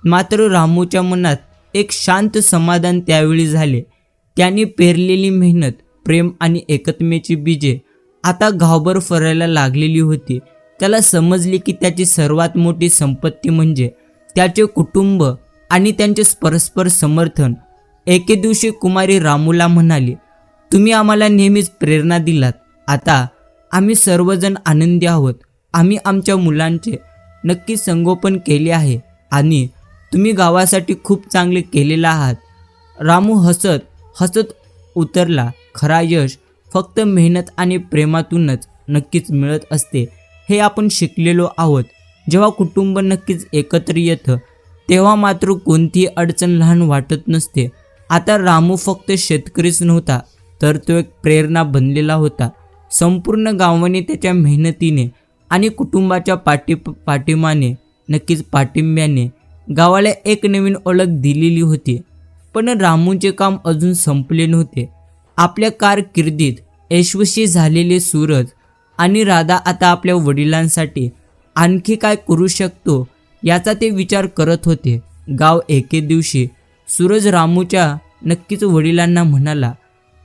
मात्र रामूच्या मनात एक शांत समाधान त्यावेळी झाले. त्यांनी पेरलेली मेहनत, प्रेम आणि एकत्मेची बीजे आता गावभर फरायला लागलेली होती. त्याला समजले की त्याची सर्वात मोठी संपत्ती म्हणजे त्याचे कुटुंब आणि त्यांचे परस्पर समर्थन. एके दिवशी कुमारी रामूला म्हणाली, तुम्ही आम्हाला नेहमीच प्रेरणा दिलात. आता आम्ही सर्वजण आनंदी आहोत. आम्ही आमच्या मुलांचे नक्की संगोपन केले आहे आणि तुम्ही गावासाठी खूप चांगले केलेले आहात. रामू हसत उतरला, खरा यश फक्त मेहनत आणि प्रेमातूनच नक्कीच मिळत असते हे आपण शिकलेलो आहोत. जेव्हा कुटुंब नक्कीच एकत्र येतं तेव्हा मात्र कोणतीही अडचण लहान वाटत नसते. आता रामू फक्त शेतकरीच नव्हता तर तो एक प्रेरणा बनलेला होता. संपूर्ण गावाने त्याच्या मेहनतीने आणि कुटुंबाच्या पाठिंब्याने गावाला एक नवीन ओळख दिलेली होती. पण रामूचे काम अजून संपले नव्हते. आपल्या कारकिर्दीत यशस्वी झालेले सूरज आणि राधा आता आपल्या वडिलांसाठी आणखी काय करू शकतो याचा ते विचार करत होते. एके दिवशी सूरज रामूच्या नक्कीच वडिलांना म्हणाला,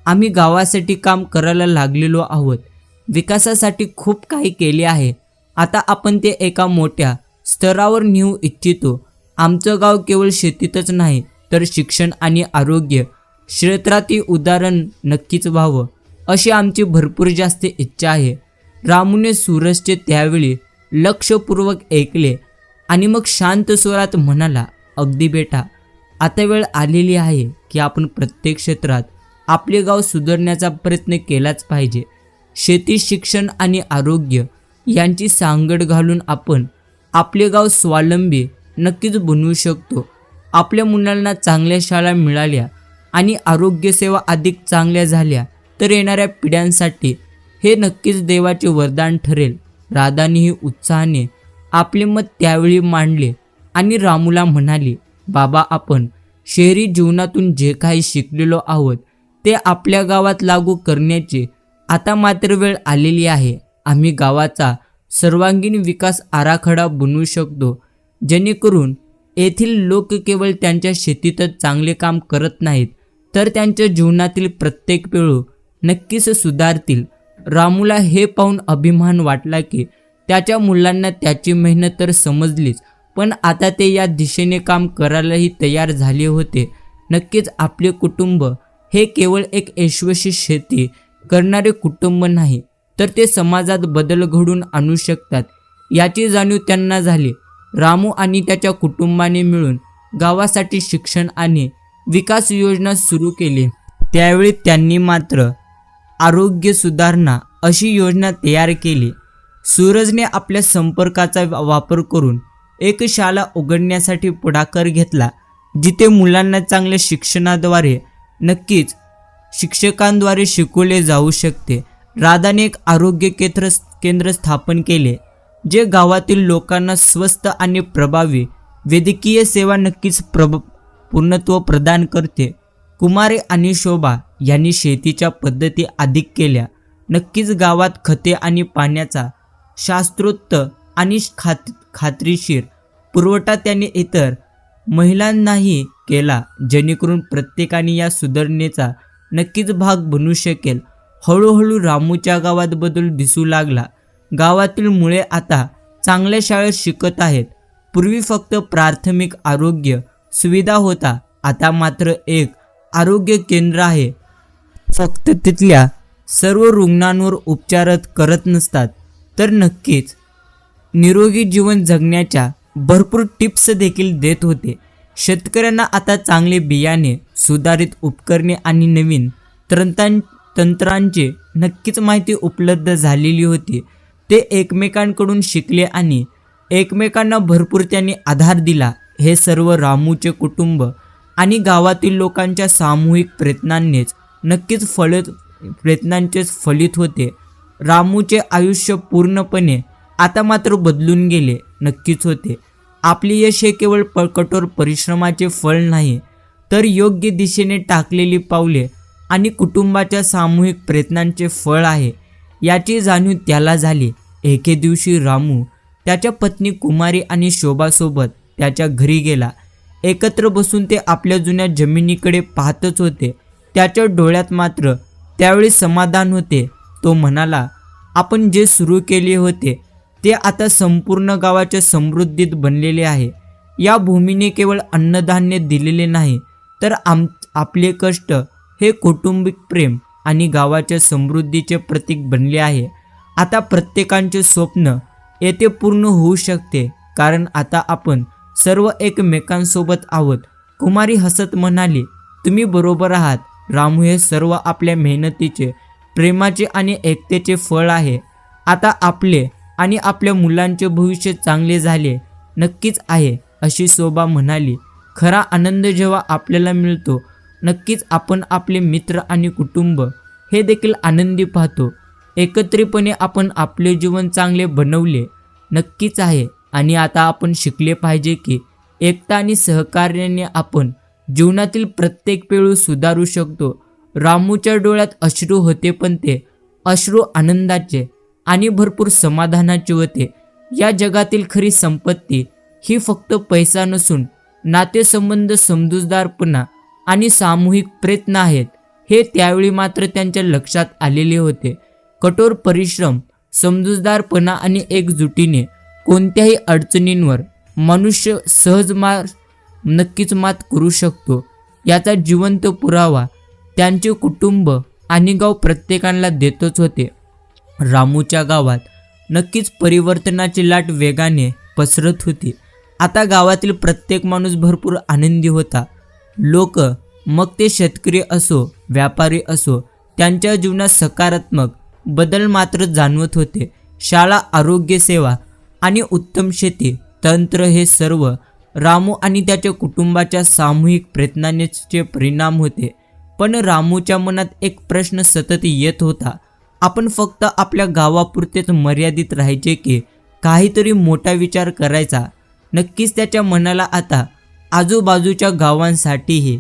आम्ही गावासाठी काम करायला लागलेलो आहोत. विकासासाठी खूप काही केले आहे. आता आपण ते एका मोठ्या स्तरावर नेऊ इच्छितो. आमचं गाव केवळ शेतीतच नाही तर शिक्षण आणि आरोग्य क्षेत्रातही उदाहरण नक्कीच व्हावं अशी आमची भरपूर जास्त इच्छा आहे. रामूने सूरजचे त्यावेळी लक्षपूर्वक ऐकले आणि मग शांत स्वरात म्हणाला, अगदी बेटा, आता वेळ आलेली आहे की आपण प्रत्येक क्षेत्रात आपले गाव सुधारण्याचा प्रयत्न केलाच पाहिजे. शेती, शिक्षण आणि आरोग्य यांची सांगड घालून आपण आपले गाव स्वावलंबी नक्कीच बनवू शकतो. आपल्या मुलांना चांगल्या शाळा मिळाल्या आणि आरोग्यसेवा अधिक चांगल्या झाल्या तर येणाऱ्या पिढ्यांसाठी हे नक्कीच देवाचे वरदान ठरेल. राधानेही उत्साहाने आपले मत त्यावेळी मांडले आणि रामूला म्हणाली, बाबा, आपण शहरी जीवनातून जे काही शिकलेलो आहोत ते आपल्या गावात लागू करण्याची आता मात्र वेळ आलेली आहे. आम्ही गावाचा सर्वांगीण विकास आराखडा बनवू शकतो, जेणेकरून येथील लोक केवळ त्यांच्या शेतीतच चांगले काम करत नाहीत तर त्यांच्या जीवनातील प्रत्येक पैलू नक्कीच सुधारतील. रामूला हे पाहून अभिमान वाटला की त्याच्या मुलांना त्याची मेहनत तर समजलीच, पण आता ते या दिशेने काम करायलाही तयार झाले होते. नक्कीच आपले कुटुंब हे केवळ एक यशस्वी शेती करणारे कुटुंब नाही तर ते समाजात बदल घडवून आणू शकतात याची जाणीव त्यांना झाली. रामू आणि त्याच्या कुटुंबाने मिळून गावासाठी शिक्षण आणि विकास योजना सुरू केली. त्यावेळी त्यांनी मात्र आरोग्य सुधारणा अशी योजना तयार केली. सूरजने आपल्या संपर्काचा वापर करून एक शाळा उघडण्यासाठी पुढाकार घेतला, जिथे मुलांना चांगल्या शिक्षणाद्वारे नक्कीच शिक्षकांद्वारे शिकवले जाऊ शकते. राधाने एक आरोग्य केंद्र स्थापन केले, जे गावातील लोकांना स्वस्त आणि प्रभावी वैद्यकीय सेवा नक्कीच पूर्णत्व प्रदान करते. कुमारी आणि शोभा यांनी शेतीच्या पद्धती अधिक केल्या. नक्कीच गावात खते आणि पाण्याचा शास्त्रोक्त आणि खात्रीशीर पुरवठा त्यांनी इतर महिलांनाही केला, जेणेकरून प्रत्येकाने या सुधारणेचा नक्कीच भाग बनू शकेल. हळूहळू रामूच्या गावात बदल दिसू लागला. गावातील मुले आता चांगल्या शाळेत शिकत आहेत. पूर्वी फक्त प्राथमिक आरोग्य सुविधा होता, आता मात्र एक आरोग्य केंद्र आहे. फक्त तिथल्या सर्व रुग्णांवर उपचार करत नसतात तर नक्कीच निरोगी जीवन जगण्याच्या भरपूर टिप्स देखील देत होते. शेतकऱ्यांना आता चांगले बियाणे, सुधारित उपकरणे आणि नवीन तंत्रांची नक्कीच माहिती उपलब्ध झालेली होती. ते एकमेकांकडून शिकले आणि एकमेकांना भरपूर त्यांनी आधार दिला. हे सर्व रामूचे कुटुंब आणि गावातील लोकांच्या सामूहिक प्रयत्नांचेच फलित होते. रामूचे आयुष्य पूर्णपणे आता मात्र बदलून गेले नक्कीच होते. आपले यश हे केवळ कठोर परिश्रमाचे फळ नाही तर योग्य दिशेने टाकलेली पावले आणि कुटुंबाच्या सामूहिक प्रयत्नांचे फळ आहे याची जाणीव त्याला झाली. एके दिवशी रामू त्याच्या पत्नी कुमारी आणि शोभासोबत त्याच्या घरी गेला. एकत्र बसून ते आपल्या जुन्या जमिनीकडे पाहतच होते. त्याच्या डोळ्यात मात्र त्यावेळी समाधान होते. तो म्हणाला, आपण जे सुरू केले होते ते आता संपूर्ण गावाच्या समृद्धीत बनलेले आहे. या भूमीने केवळ अन्नधान्य दिलेले नाही तर आपले कष्ट हे कौटुंबिक प्रेम आणि गावाच्या समृद्धीचे प्रतीक बनले आहे. आता प्रत्येकाचे स्वप्न येथे पूर्ण होऊ शकते, कारण आता आपण सर्व एकमेकांसोबत आहोत. कुमारी हसत म्हणाली, तुम्ही बरोबर आहात रामू, हे सर्व आपल्या मेहनतीचे, प्रेमाचे आणि एकतेचे फळ आहे. आता आपले आणि आपल्या मुलांचे भविष्य चांगले झाले नक्कीच आहे, अशी शोभा म्हणाली. खरा आनंद जेव्हा आपल्याला मिळतो, नक्कीच आपण आपले मित्र आणि कुटुंब हे देखील आनंदी पाहतो. एकत्रितपणे आपण आपले जीवन चांगले बनवले नक्कीच आहे. आणि आता आपण शिकले पाहिजे की एकता आणि सहकार्याने आपण जीवनातील प्रत्येक पैलू सुधारू शकतो. रामूच्या डोळ्यात अश्रू होते, पण ते अश्रू आनंदाचे आणि भरपूर समाधानाचे होते. या जगातील खरी संपत्ती ही फक्त पैसा नसून नातेसंबंध, समजूतदारपणा आणि सामूहिक प्रयत्न आहेत, हे त्यावेळी मात्र त्यांच्या लक्षात आलेले होते. कठोर परिश्रम, समजूतदारपणा आणि एकजुटीने कोणत्याही अडचणींवर मनुष्य सहज नक्कीच मात करू शकतो याचा जिवंत पुरावा त्यांचे कुटुंब आणि गाव प्रत्येकाला देतच होते. रामूच्या गावात नक्कीच परिवर्तनाची लाट वेगाने पसरत होती. आता गावातील प्रत्येक माणूस भरपूर आनंदी होता. लोक, मग ते शेतकरी असो व्यापारी असो, त्यांच्या जीवनात सकारात्मक बदल मात्र जाणवत होते. शाळा, आरोग्य सेवा आणि उत्तम शेती तंत्र हे सर्व रामू आणि त्याच्या कुटुंबाच्या सामूहिक प्रयत्नांचे परिणाम होते. पण रामूच्या मनात एक प्रश्न सतत येत होता. आपण फक्त आपल्या गावापुरतेच मर्यादित राहायचे की काहीतरी मोठा विचार करायचा? नक्कीच त्याच्या मनाला आता आजूबाजूच्या गावांसाठीही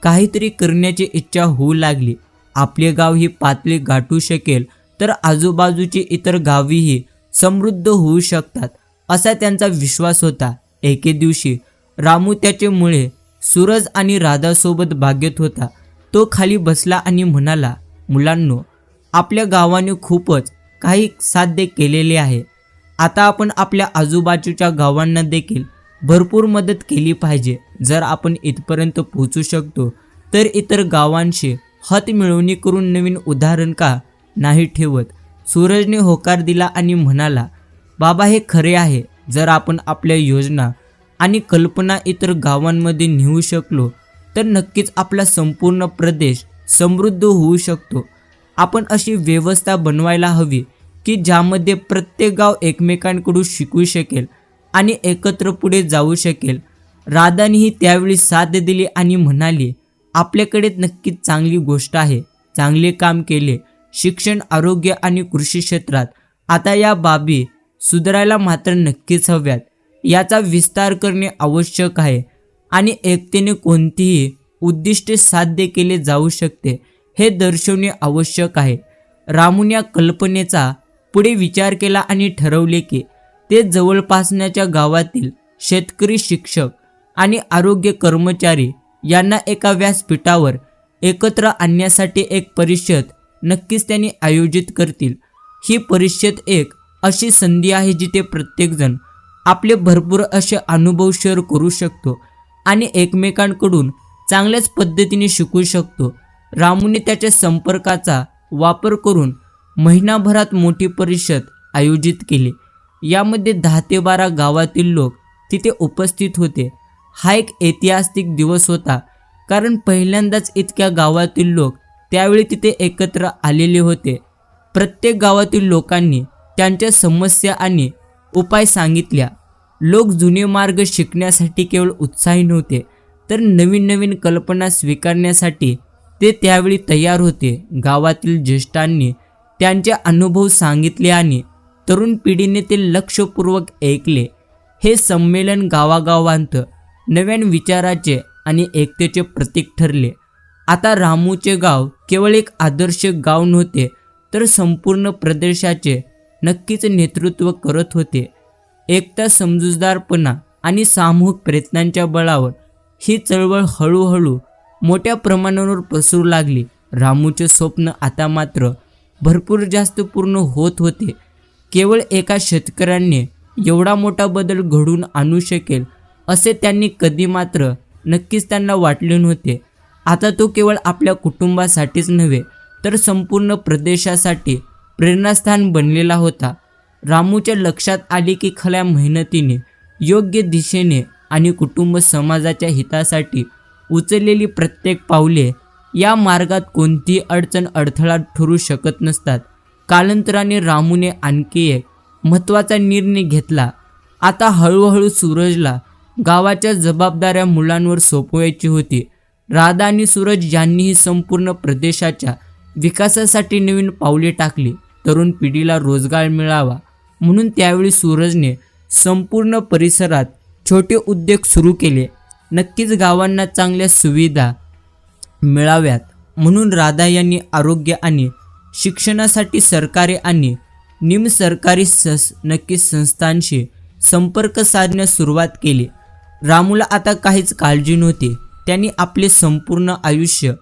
काहीतरी करण्याची इच्छा होऊ लागली. आपले गाव ही पातळी गाठू शकेल तर आजूबाजूची इतर गावीही समृद्ध होऊ शकतात असा त्यांचा विश्वास होता. एके दिवशी रामू त्याचे मुळे सूरज आणि राधासोबत बागेत होता. तो खाली बसला आणि म्हणाला, मुलांनो, आपल्या गावाने खूपच काही साध्य केलेले आहे. आता आपण आपल्या आजूबाजूच्या गावांना देखील भरपूर मदत केली पाहिजे. जर आपण इथपर्यंत पोहोचू शकतो तर इतर गावांशी हातमिळवणी करून नवीन उदाहरण का नाही ठेवत? सूरजने होकार दिला आणि म्हणाला, बाबा, हे खरे आहे. जर आपण आपल्या योजना आणि कल्पना इतर गावांमध्ये नेऊ शकलो तर नक्कीच आपला संपूर्ण प्रदेश समृद्ध होऊ शकतो. आपण अशी व्यवस्था बनवायला हवी की ज्यामध्ये प्रत्येक गाव एकमेकांकडून शिकू शकेल आणि एकत्र पुढे जाऊ शकेल. राधानेही त्यावेळी साथ दिली आणि म्हणाली, आपल्याकडे नक्कीच चांगली गोष्ट आहे. चांगले काम केले. शिक्षण, आरोग्य आणि कृषी क्षेत्रात आता या बाबी सुधारायला मात्र नक्कीच हव्यात. याचा विस्तार करणे आवश्यक आहे आणि एकतेने कोणतीही उद्दिष्टे साध्य केले जाऊ शकते हे दर्शवणे आवश्यक आहे. रामूने या कल्पनेचा पुढे विचार केला आणि ठरवले की ते जवळपासच्या गावातील शेतकरी, शिक्षक आणि आरोग्य कर्मचारी यांना एका व्यासपीठावर एकत्र आणण्यासाठी एक परिषद नक्कीच त्यांनी आयोजित करतील. ही परिषद एक अशी संधी आहे जिथे प्रत्येकजण आपले भरपूर असे अनुभव शेअर करू शकतो आणि एकमेकांकडून चांगल्याच पद्धतीने शिकू शकतो. रामूने त्याच्या संपर्काचा वापर करून महिनाभरात मोठी परिषद आयोजित केली. यामध्ये 10 ते 12 गावातील लोक तिथे उपस्थित होते. हा एक ऐतिहासिक दिवस होता कारण पहिल्यांदाच इतक्या गावातील लोक त्यावेळी तिथे एकत्र आलेले होते. प्रत्येक गावातील लोकांनी त्यांच्या समस्या आणि उपाय सांगितल्या. लोक जुने मार्ग शिकण्यासाठी केवळ उत्साही नव्हते तर नवीन नवीन कल्पना स्वीकारण्यासाठी ते त्यावेळी तयार होते. गावातील ज्येष्ठांनी त्यांचे अनुभव सांगितले आणि तरुण पिढीने ते लक्षपूर्वक ऐकले. हे संमेलन गावागावांत नव्या विचाराचे आणि एकतेचे प्रतीक ठरले. आता रामूचे गाव केवळ एक आदर्श गाव नव्हते तर संपूर्ण प्रदेशाचे नक्कीच नेतृत्व करत होते. एकता, समजूतदारपणा आणि सामूहिक प्रयत्नांच्या बळावर ही चळवळ हळूहळू मोठ्या प्रमाणावर पसरू लागली. रामूचे स्वप्न आता मात्र भरपूर जास्त पूर्ण होत होते. केवळ एका शेतकऱ्याने एवढा मोठा बदल घडवून आणू शकेल असे त्यांनी कधी मात्र नक्कीच त्यांना वाटले नव्हते. आता तो केवळ आपल्या कुटुंबासाठीच नव्हे तर संपूर्ण प्रदेशासाठी प्रेरणास्थान बनलेला होता. रामूच्या लक्षात आले की खऱ्या मेहनतीने, योग्य दिशेने आणि कुटुंब समाजाच्या हितासाठी उचललेली प्रत्येक पावले या मार्गात कोणतीही अडचण अडथळा ठरू शकत नसतात. कालांतराने रामूने आणखी एक महत्त्वाचा निर्णय घेतला. आता हळूहळू सूरजला गावाच्या जबाबदाऱ्या मुलांवर सोपवायची होती. राधा आणि सूरज यांनीही संपूर्ण प्रदेशाच्या विकासासाठी नवीन पावले टाकली. तरुण पिढीला रोजगार मिळावा म्हणून त्यावेळी सूरजने संपूर्ण परिसरात छोटे उद्योग सुरू केले. नक्कीच गावांना चांगल्या सुविधा मिळाव्यात म्हणून राधा यांनी आरोग्य आणि शिक्षणासाठी सरकारी आणि निमसरकारी नक्कीच संस्थांशी संपर्क साधण्यास सुरुवात केली. रामूला आता काहीच काळजी नव्हती. त्यांनी आपले संपूर्ण आयुष्य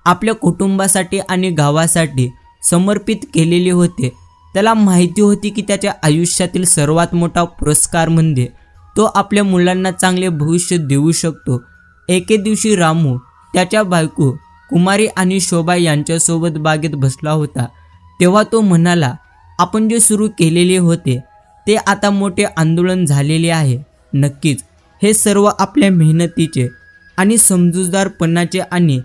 आपल्या कुटुंबासाठी आणि गावासाठी समर्पित केलेले होते. त्याला माहिती होती की त्याच्या आयुष्यातील सर्वात मोठा पुरस्कार म्हणजे तो आपल्या मुलांना चांगले भविष्य देऊ शकतो. एके दिवशी रामू त्याच्या बायको कुमारी आणि शोभा यांच्यासोबत बागेत बसला होता. तेव्हा तो म्हणाला, आपण जे सुरू केलेले होते ते आता मोठे आंदोलन झालेले आहे. नक्कीच हे सर्व आपल्या मेहनतीचे आणि समजूतदारपणाचे आणि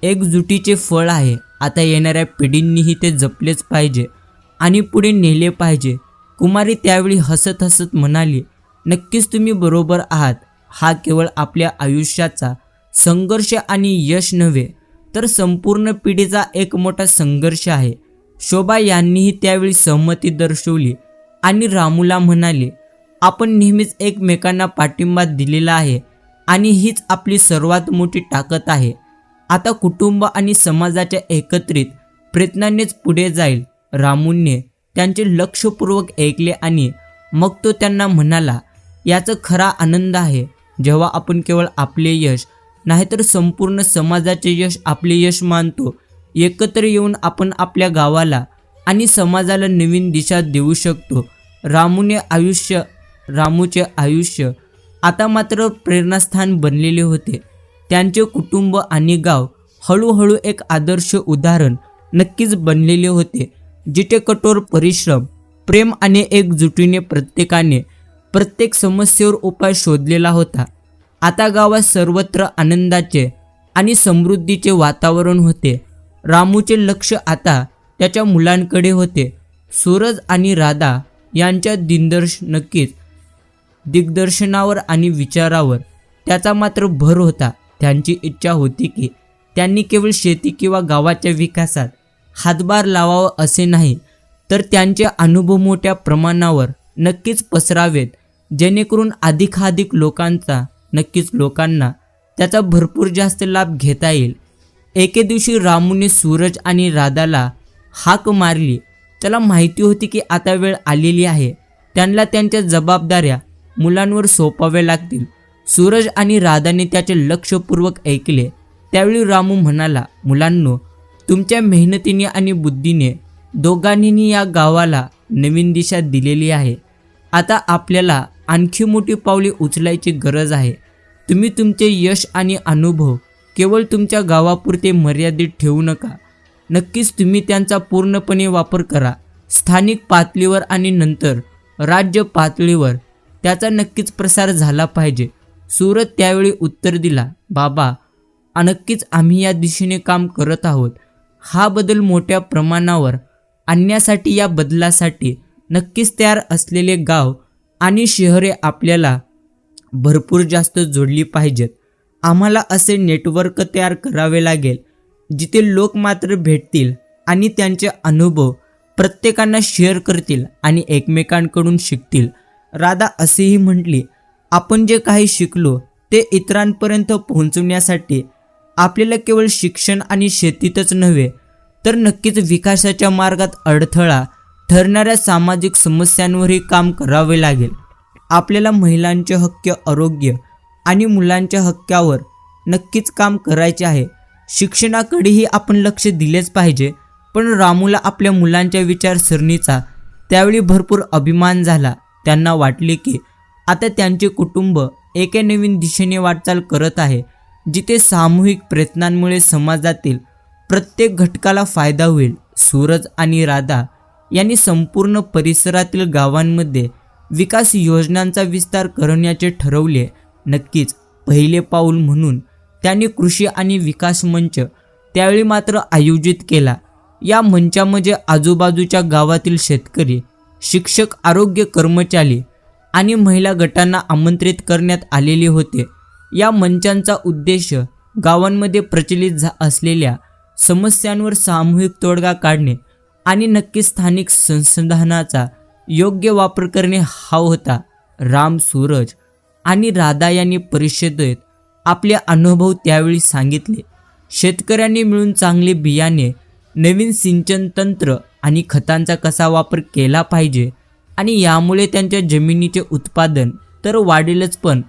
एकजुटीचे फळ आहे. आता येणाऱ्या पिढींनीही ते जपलेच पाहिजे आणि पुढे नेले पाहिजे. कुमारी त्यावेळी हसत हसत म्हणाली, नक्कीच तुम्ही बरोबर आहात. हा केवळ आपल्या आयुष्याचा संघर्ष आणि यश नव्हे तर संपूर्ण पिढीचा एक मोठा संघर्ष आहे. शोभा यांनीही त्यावेळी सहमती दर्शवली आणि रामूला म्हणाले, आपण नेहमीच एकमेकांना पाठिंबा दिलेला आहे आणि हीच आपली सर्वात मोठी ताकद आहे. आता कुटुंब आणि समाजाच्या एकत्रित प्रयत्नांनीच पुढे जाईल. रामूने त्यांचे लक्षपूर्वक ऐकले आणि मग तो त्यांना म्हणाला, याचा खरा आनंद आहे जेव्हा आपण केवळ आपले यश नाहीतर संपूर्ण समाजाचे यश आपले यश मानतो. एकत्र येऊन आपण आपल्या गावाला आणि समाजाला नवीन दिशा देऊ शकतो. रामूचे आयुष्य आता मात्र प्रेरणास्थान बनलेले होते. त्यांचे कुटुंब आणि गाव हळूहळू एक आदर्श उदाहरण नक्कीच बनलेले होते, जिथे कठोर परिश्रम, प्रेम आणि एकजुटीने प्रत्येकाने प्रत्येक समस्येवर उपाय शोधलेला होता. आता गावात सर्वत्र आनंदाचे आणि समृद्धीचे वातावरण होते. रामूचे लक्ष आता त्याच्या मुलांकडे होते. सूरज आणि राधा यांच्या दिग्दर्शनावर आणि विचारावर त्याचा मात्र भर होता. त्यांची इच्छा होती की त्यांनी केवळ शेती किंवा गावाच्या विकासात हातभार लावावा असे नाही, तर त्यांचे अनुभव मोठ्या प्रमाणावर नक्कीच पसरावेत, जेणेकरून अधिकाधिक लोकांना त्याचा भरपूर जास्त लाभ घेता येईल. एके दिवशी रामूने सूरज आणि राधाला हाक मारली. त्याला माहिती होती की आता वेळ आलेली आहे. त्यांना त्यांच्या जबाबदाऱ्या मुलांवर सोपवाव्या लागतील. सूरज आणि राधाने त्याचे लक्षपूर्वक ऐकले. त्यावेळी रामू म्हणाला, मुलांनो, तुमच्या मेहनतीने आणि बुद्धीने दोघांनीही या गावाला नवीन दिशा दिलेली आहे. आता आपल्याला आणखी मोठी पावले उचलायची गरज आहे. तुम्ही तुमचे यश आणि अनुभव केवळ तुमच्या गावापुरते मर्यादित ठेवू नका. नक्कीच तुम्ही त्यांचा पूर्णपणे वापर करा. स्थानिक पातळीवर आणि नंतर राज्य पातळीवर त्याचा नक्कीच प्रसार झाला पाहिजे. सूरज त्यावेळी उत्तर दिला, बाबा, नक्कीच आम्ही या दिशेने काम करत आहोत. हा बदल मोठ्या प्रमाणावर आणण्यासाठी, या बदलासाठी नक्कीच तयार असलेले गाव आणि शहरे आपल्याला भरपूर जास्त जोडली पाहिजेत. आम्हाला असे नेटवर्क तयार करावे लागेल जिथे लोक मात्र भेटतील आणि त्यांचे अनुभव प्रत्येकांना शेअर करतील आणि एकमेकांकडून शिकतील. राधा असेही म्हटली, आपण जे काही शिकलो ते इतरांपर्यंत पोहोचवण्यासाठी आपल्याला केवळ शिक्षण आणि शेतीतच नव्हे तर नक्कीच विकासाच्या मार्गात अडथळा ठरणाऱ्या सामाजिक समस्यांवरही काम करावे लागेल. आपल्याला महिलांचे हक्क, आरोग्य आणि मुलांच्या हक्कावर नक्कीच काम करायचे आहे. शिक्षणाकडेही आपण लक्ष दिलेच पाहिजे. पण रामूला आपल्या मुलांच्या विचारसरणीचा त्यावेळी भरपूर अभिमान झाला. त्यांना वाटले की आता त्यांचे कुटुंब एका नवीन दिशेने वाटचाल करत आहे, जिथे सामूहिक प्रयत्नांमुळे समाजातील प्रत्येक घटकाला फायदा होईल. सूरज आणि राधा यांनी संपूर्ण परिसरातील गावांमध्ये विकास योजनांचा विस्तार करण्याचे ठरवले. नक्कीच पहिले पाऊल म्हणून त्यांनी कृषी आणि विकास मंच त्यावेळी मात्र आयोजित केला. या मंचामध्ये आजूबाजूच्या गावातील शेतकरी, शिक्षक, आरोग्य कर्मचारी आणि महिला गटांना आमंत्रित करण्यात आलेले होते. या मंचांचा उद्देश गावांमध्ये प्रचलित असलेल्या समस्यांवर सामूहिक तोडगा काढणे आणि नक्कीच स्थानिक संसाधनाचा योग्य वापर करणे हा होता. राम, सूरज आणि राधा यांनी परिषदेत आपले अनुभव त्यावेळी सांगितले. शेतकऱ्यांनी मिळून चांगले बियाणे, नवीन सिंचन तंत्र आणि खतांचा कसा वापर केला पाहिजे आणि यामुळे त्यांच्या जमिनीचे उत्पादन तर वाढेलच पण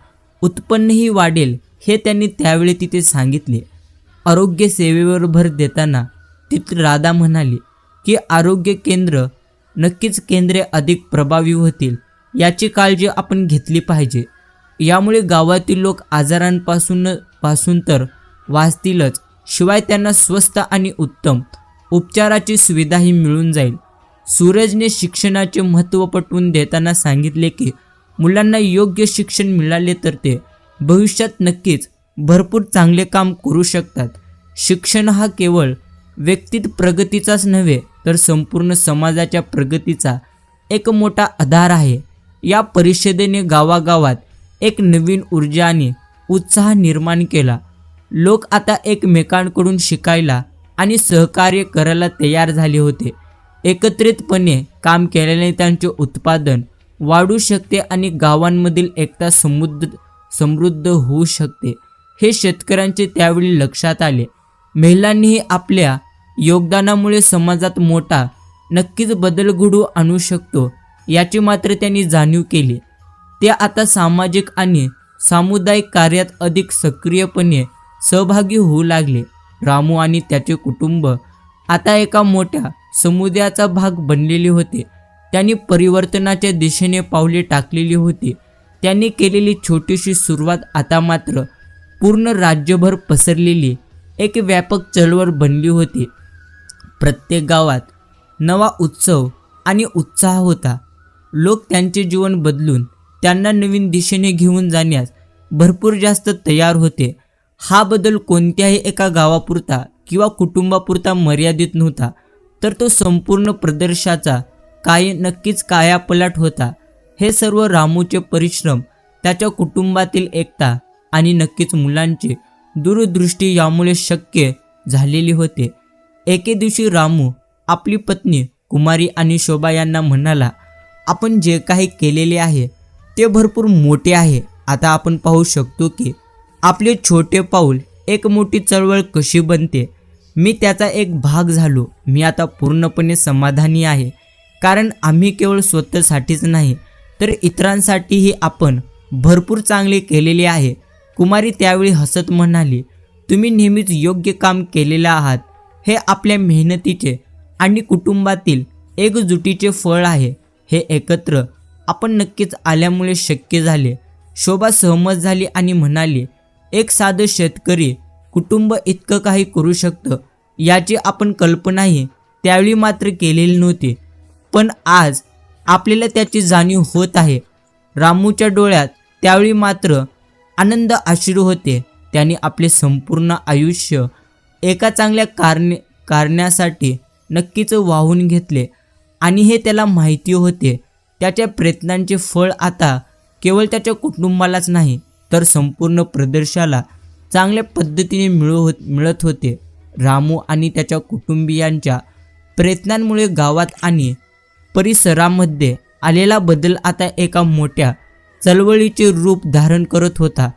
उत्पन्नही वाढेल, हे त्यांनी त्यावेळी तिथे सांगितले. आरोग्य सेवेवर भर देताना तिथे राधा म्हणाली की आरोग्य केंद्रे अधिक प्रभावी होतील याची काळजी आपण घेतली पाहिजे. यामुळे गावातील लोक आजारांपासून तर वाचतीलच, शिवाय त्यांना स्वस्त आणि उत्तम उपचाराची सुविधाही मिळून जाईल. सूरजने शिक्षणाचे महत्त्व पटवून देताना सांगितले की मुलांना योग्य शिक्षण मिळाले तर ते भविष्यात नक्कीच भरपूर चांगले काम करू शकतात. शिक्षण हा केवळ व्यक्तिगत प्रगतीचाच नव्हे तर संपूर्ण समाजाच्या प्रगतीचा एक मोठा आधार आहे. या परिषदेने गावागावात एक नवीन ऊर्जा आणि उत्साह निर्माण केला. लोक आता एकमेकांकडून शिकायला आणि सहकार्य करायला तयार झाले होते. एकत्रितपणे काम केल्याने त्यांचे उत्पादन वाढू शकते आणि गावांमधील एकता समृद्ध होऊ शकते, हे शेतकऱ्यांचे त्यावेळी लक्षात आले. महिलांनीही आपल्या योगदानामुळे समाजात मोठा नक्कीच बदल घडवून आणू शकतो याची मात्र त्यांनी जाणीव केली. ते आता सामाजिक आणि सामुदायिक कार्यात अधिक सक्रियपणे सहभागी होऊ लागले. रामू आणि त्याचे कुटुंब आता एका मोठ्या समुदायाचा भाग बनलेले होते. त्यांनी परिवर्तनाच्या दिशेने पावले टाकलेली होती. त्यांनी केलेली छोटीशी सुरुवात आता मात्र पूर्ण राज्यभर पसरलेली एक व्यापक चळवळ बनली होती. प्रत्येक गावात नवा उत्सव आणि उत्साह होता. लोक त्यांचे जीवन बदलून त्यांना नवीन दिशेने घेऊन जाण्यास भरपूर जास्त तयार होते. हा बदल कोणत्याही एका गावापुरता किंवा कुटुंबापुरता मर्यादित नव्हता, तर तो संपूर्ण प्रदेशाचा नक्कीच कायापालट होता. हे सर्व रामूचे परिश्रम, त्याच्या कुटुंबातील एकता आणि नक्कीच मुलांची दूरदृष्टी यामुळे शक्य झालेली होते. एके दिवशी रामू आपली पत्नी कुमारी आणि शोभा यांना म्हणाला, आपण जे काही केलेले आहे ते भरपूर मोठे आहे. आता आपण पाहू शकतो की आपले छोटे पाऊल एक मोठी चळवळ कशी बनते. मी त्याचा एक भाग झालो. मी आता पूर्णपणे समाधानी आहे, कारण आम्ही केवळ स्वतःसाठीच नाही तर इतरांसाठीही आपण भरपूर चांगले केलेले आहे. कुमारी त्यावेळी हसत म्हणाली, तुम्ही नेहमीच योग्य काम केलेले आहात. हे आपल्या मेहनतीचे आणि कुटुंबातील एकजुटीचे फळ आहे. हे एकत्र आपण नक्कीच आल्यामुळे शक्य झाले. शोभा सहमत झाली आणि म्हणाली, एक साधं शेतकरी कुटुंब इतकं काही करू शकतं याची आपण कल्पनाही त्यावेळी मात्र केलेली नव्हती, पण आज आपल्याला त्याची जाणीव होत आहे. रामूच्या डोळ्यात त्यावेळी मात्र आनंद अश्रू होते. त्याने आपले संपूर्ण आयुष्य एका चांगल्या कारणासाठी नक्कीच वाहून घेतले आणि हे त्याला माहिती होते. त्याच्या प्रयत्नांचे फळ आता केवळ त्याच्या कुटुंबालाच नाही तर संपूर्ण प्रदेशाला चांगल्या पद्धतीने मिळत होते. रामू आणि त्याच्या कुटुंबियांच्या प्रयत्नांमुळे गावात आणि परिसरामध्ये आलेला बदल आता एका मोठ्या चळवळीचे रूप धारण करत होता.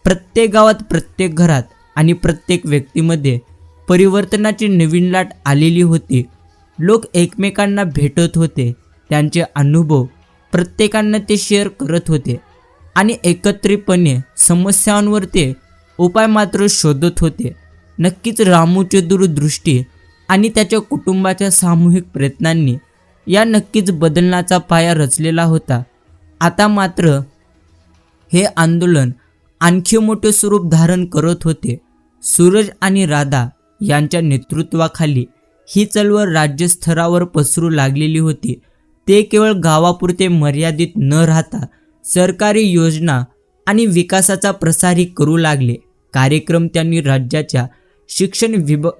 प्रत्येक गावात, प्रत्येक घरात आणि प्रत्येक व्यक्तीमध्ये परिवर्तनाची नवीन लाट आलेली होती. लोक एकमेकांना भेटत होते, त्यांचे अनुभव प्रत्येकांना ते शेअर करत होते आणि एकत्रितपणे समस्यांवर ते उपाय मात्र शोधत होते. नक्कीच रामूची दूरदृष्टी आणि त्याच्या कुटुंबाच्या सामूहिक प्रयत्नांनी या नक्कीच बदलण्याचा पाया रचलेला होता. आता मात्र हे आंदोलन आणखी मोठे स्वरूप धारण करत होते. सूरज आणि राधा यांच्या नेतृत्वाखाली ही चळवळ राज्यस्तरावर पसरू लागलेली होती. ते केवळ गावापुरते मर्यादित न राहता सरकारी योजना आणि विकासाचा प्रसारही करू लागले. कार्यक्रम त्यांनी राज्याच्या शिक्षण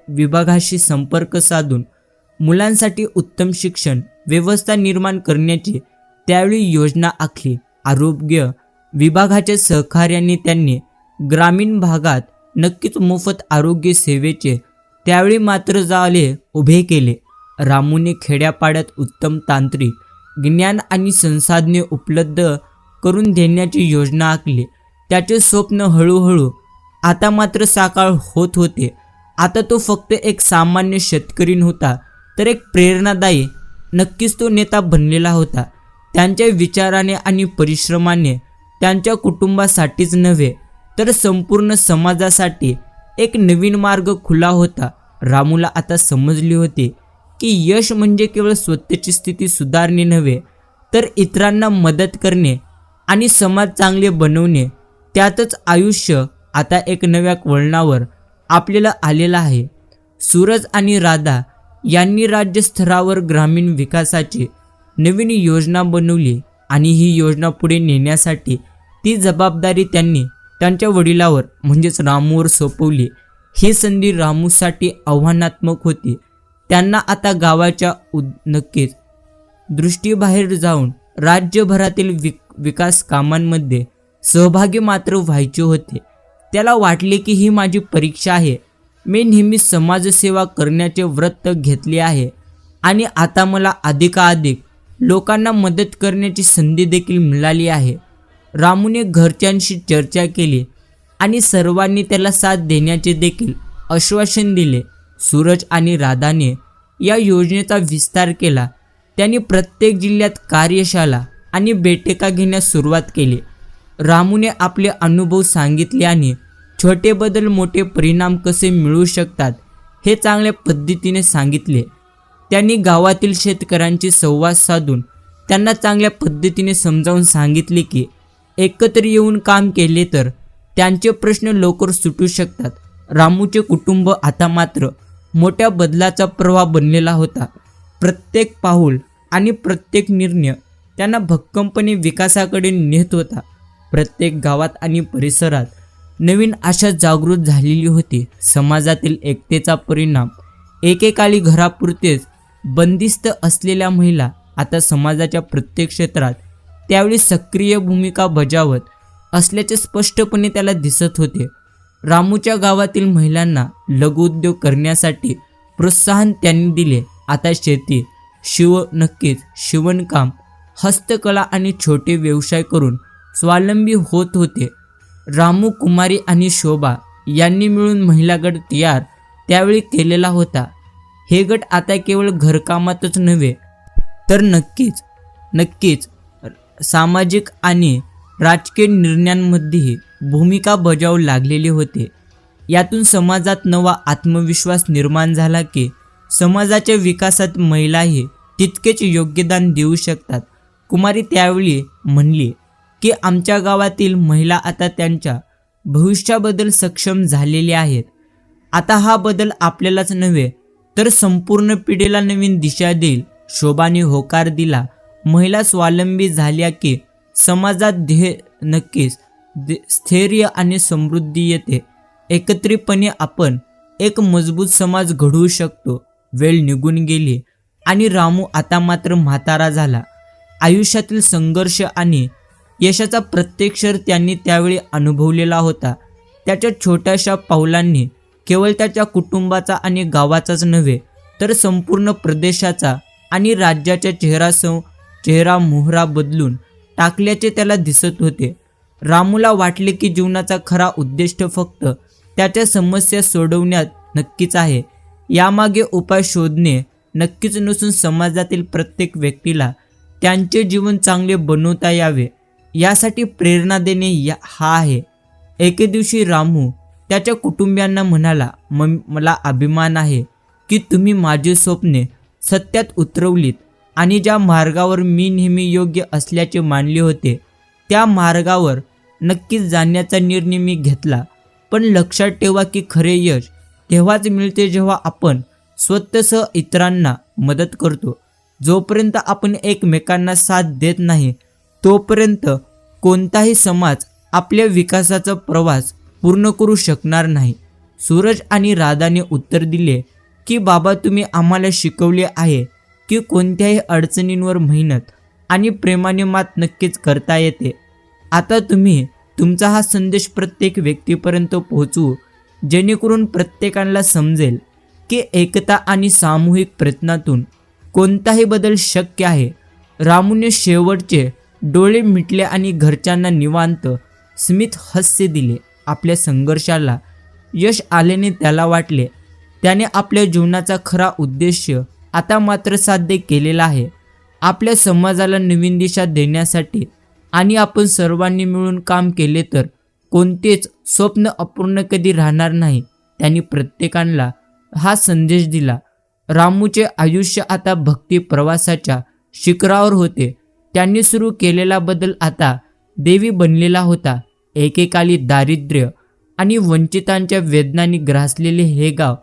विभागाशी संपर्क साधून मुलांसाठी उत्तम शिक्षण व्यवस्था निर्माण करण्याची त्यावेळी योजना आखली. आरोग्य विभागाच्या सहकार्याने त्यांनी ग्रामीण भागात नक्कीच मोफत आरोग्य सेवेचे त्यावेळी मात्र जाळे उभे केले. रामूने खेड्यापाड्यात उत्तम तांत्रिक ज्ञान आणि संसाधने उपलब्ध करून देण्याची योजना आखली. त्याचे स्वप्न हळूहळू आता मात्र साकार होत होते. आता तो फक्त एक सामान्य शेतकरी नव्हता तर एक प्रेरणादायी नक्कीच तो नेता बनलेला होता. त्यांच्या विचाराने आणि परिश्रमाने त्यांच्या कुटुंबासाठीच नव्हे तर संपूर्ण समाजासाठी एक नवीन मार्ग खुला होता. रामूला आता समजले होते की यश म्हणजे केवळ स्वतःची स्थिती सुधारणे नव्हे तर इतरांना मदत करणे आणि समाज चांगले बनवणे, त्यातच आयुष्य आता एक नव्या वळणावर आपल्याला आलेलं आहे. सूरज आणि राधा यांनी राज्य स्तरावर ग्रामीण विकासाची नवीन योजना बनवली आणि ही योजना पुढे नेण्यासाठी ती जबाबदारी त्यांनी त्यांच्या वडिलावर म्हणजेच रामूवर सोपवली. ही संधी रामूसाठी आव्हानात्मक होती. त्यांना आता गावाच्या नक्कीच दृष्टीबाहेर जाऊन राज्यभरातील विकास कामांमध्ये सहभागी मात्र व्हायचे होते. त्याला वाटले की ही माझी परीक्षा आहे. मी नेहमी समाजसेवा करण्याचे व्रत घेतले आहे आणि आता मला अधिकाधिक लोकांना मदत करण्याची संधी देखील मिळाली आहे. रामूने घरच्यांशी चर्चा केली आणि सर्वांनी त्याला साथ देण्याचे देखील आश्वासन दिले. सूरज आणि राधाने या योजनेचा विस्तार केला. त्यांनी प्रत्येक जिल्ह्यात कार्यशाळा आणि बैठका घेण्यास सुरुवात केली. रामूने आपले अनुभव सांगितले आणि छोटे बदल मोठे परिणाम कसे मिळू शकतात हे चांगल्या पद्धतीने सांगितले. त्यांनी गावातील शेतकऱ्यांशी संवाद साधून त्यांना चांगल्या पद्धतीने समजावून सांगितले की एकत्र येऊन काम केले तर त्यांचे प्रश्न लवकर सुटू शकतात. रामूचे कुटुंब आता मात्र मोठ्या बदलाचा प्रवाह बनलेला होता. प्रत्येक पाऊल आणि प्रत्येक निर्णय त्यांना भक्कमपणे विकासाकडे नेत होता. प्रत्येक गावात आणि परिसरात नवीन आशा जागृत झालेली होती. समाजातील एकतेचा परिणाम, एकेकाळी घरापुरतेच बंदिस्त असलेल्या महिला आता समाजाच्या प्रत्येक क्षेत्रात त्यावेळी सक्रिय भूमिका बजावत असल्याचे स्पष्टपणे त्याला दिसत होते. रामूच्या गावातील महिलांना लघुउद्योग करण्यासाठी प्रोत्साहन त्यांनी दिले. आता शेती, शिवणकाम, हस्तकला आणि छोटे व्यवसाय करून स्वावलंबी होत होते. रामू, कुमारी आणि शोभा यांनी मिळून महिला गट तयार त्यावेळी केलेला होता. हे गट आता केवळ घरकामातच नव्हे तर नक्कीच सामाजिक आणि राजकीय निर्णयांमध्येही भूमिका बजावू लागलेले होते. यातून समाजात नवा आत्मविश्वास निर्माण झाला की समाजाच्या विकासात महिलाही तितकेच योगदान देऊ शकतात. कुमारी त्यावेळी म्हणली की आमच्या गावातील महिला आता त्यांच्या भविष्याबद्दल सक्षम झालेल्या आहेत. आता हा बदल आपल्यालाच नव्हे तर संपूर्ण पिढीला नवीन दिशा देईल. शोभाने होकार दिला. महिला स्वावलंबी झाल्या की समाजात नक्कीच स्थैर्य आणि समृद्धी येते. एकत्रितपणे आपण एक मजबूत समाज घडवू शकतो. वेळ निघून गेली आणि रामू आता मात्र म्हातारा झाला. आयुष्यातील संघर्ष आणि यशाचा प्रत्येक क्षण त्यांनी त्यावेळी अनुभवलेला होता. त्याच्या छोट्याशा पावलांनी केवळ त्याच्या कुटुंबाचा आणि गावाचाच नव्हे तर संपूर्ण प्रदेशाचा आणि राज्याच्या चेहरा मोहरा बदलून टाकल्याचे त्याला दिसत होते. रामूला वाटले की जीवनाचा खरा उद्दिष्ट फक्त त्याच्या समस्या सोडवण्यात नक्कीच आहे. यामागे उपाय शोधणे नक्कीच नसून समाजातील प्रत्येक व्यक्तीला त्यांचे जीवन चांगले बनवता यावे यासाठी प्रेरणा देणे हा आहे. एके दिवशी रामू त्याच्या कुटुंबियांना म्हणाला, मला अभिमान आहे की तुम्ही माझी स्वप्ने सत्यात उतरवलीत आणि ज्या मार्गावर मी नेहमी योग्य असल्याचे मानले होते त्या मार्गावर नक्कीच जाण्याचा निर्णय मी घेतला. पण लक्षात ठेवा की खरे यश तेव्हाच मिळते जेव्हा आपण स्वतःसह इतरांना मदत करतो. जोपर्यंत आपण एकमेकांना साथ देत नाही तोपर्यंत कोणताही समाज आपल्या विकासाचा प्रवास पूर्ण करू शकणार नाही. सूरज आणि राधाने उत्तर दिले की बाबा, तुम्ही आम्हाला शिकवले आहे की कोणत्याही अडचणींवर मेहनत आणि प्रेमाने मात नक्कीच करता येते. आता तुम्ही तुमचा हा संदेश प्रत्येक व्यक्तीपर्यंत पोहोचवू जेणेकरून प्रत्येकाला समजेल की एकता आणि सामूहिक प्रयत्नातून कोणताही बदल शक्य आहे. रामूने शेवटचे डोळे मिटले आणि घरच्यांना निवांत स्मित हास्य दिले. आपल्या संघर्षाला यश आल्याने त्याला वाटले त्याने आपल्या जीवनाचा खरा उद्देश आता मात्र साध्य केलेला आहे. आपल्या समाजाला नवीन दिशा देण्यासाठी आणि आपण सर्वांनी मिळून काम केले तर कोणतेच स्वप्न अपूर्ण कधी राहणार नाही. त्यांनी प्रत्येकाला हा संदेश दिला. रामूचे आयुष्य आता भक्ती प्रवासाच्या शिखरावर होते. त्यांनी सुरू केलेला बदल आता देवी बनलेला होता. एकेकाली दारिद्र्य आणि वंचितांच्या वेदनांनी ग्रासलेले हे गाव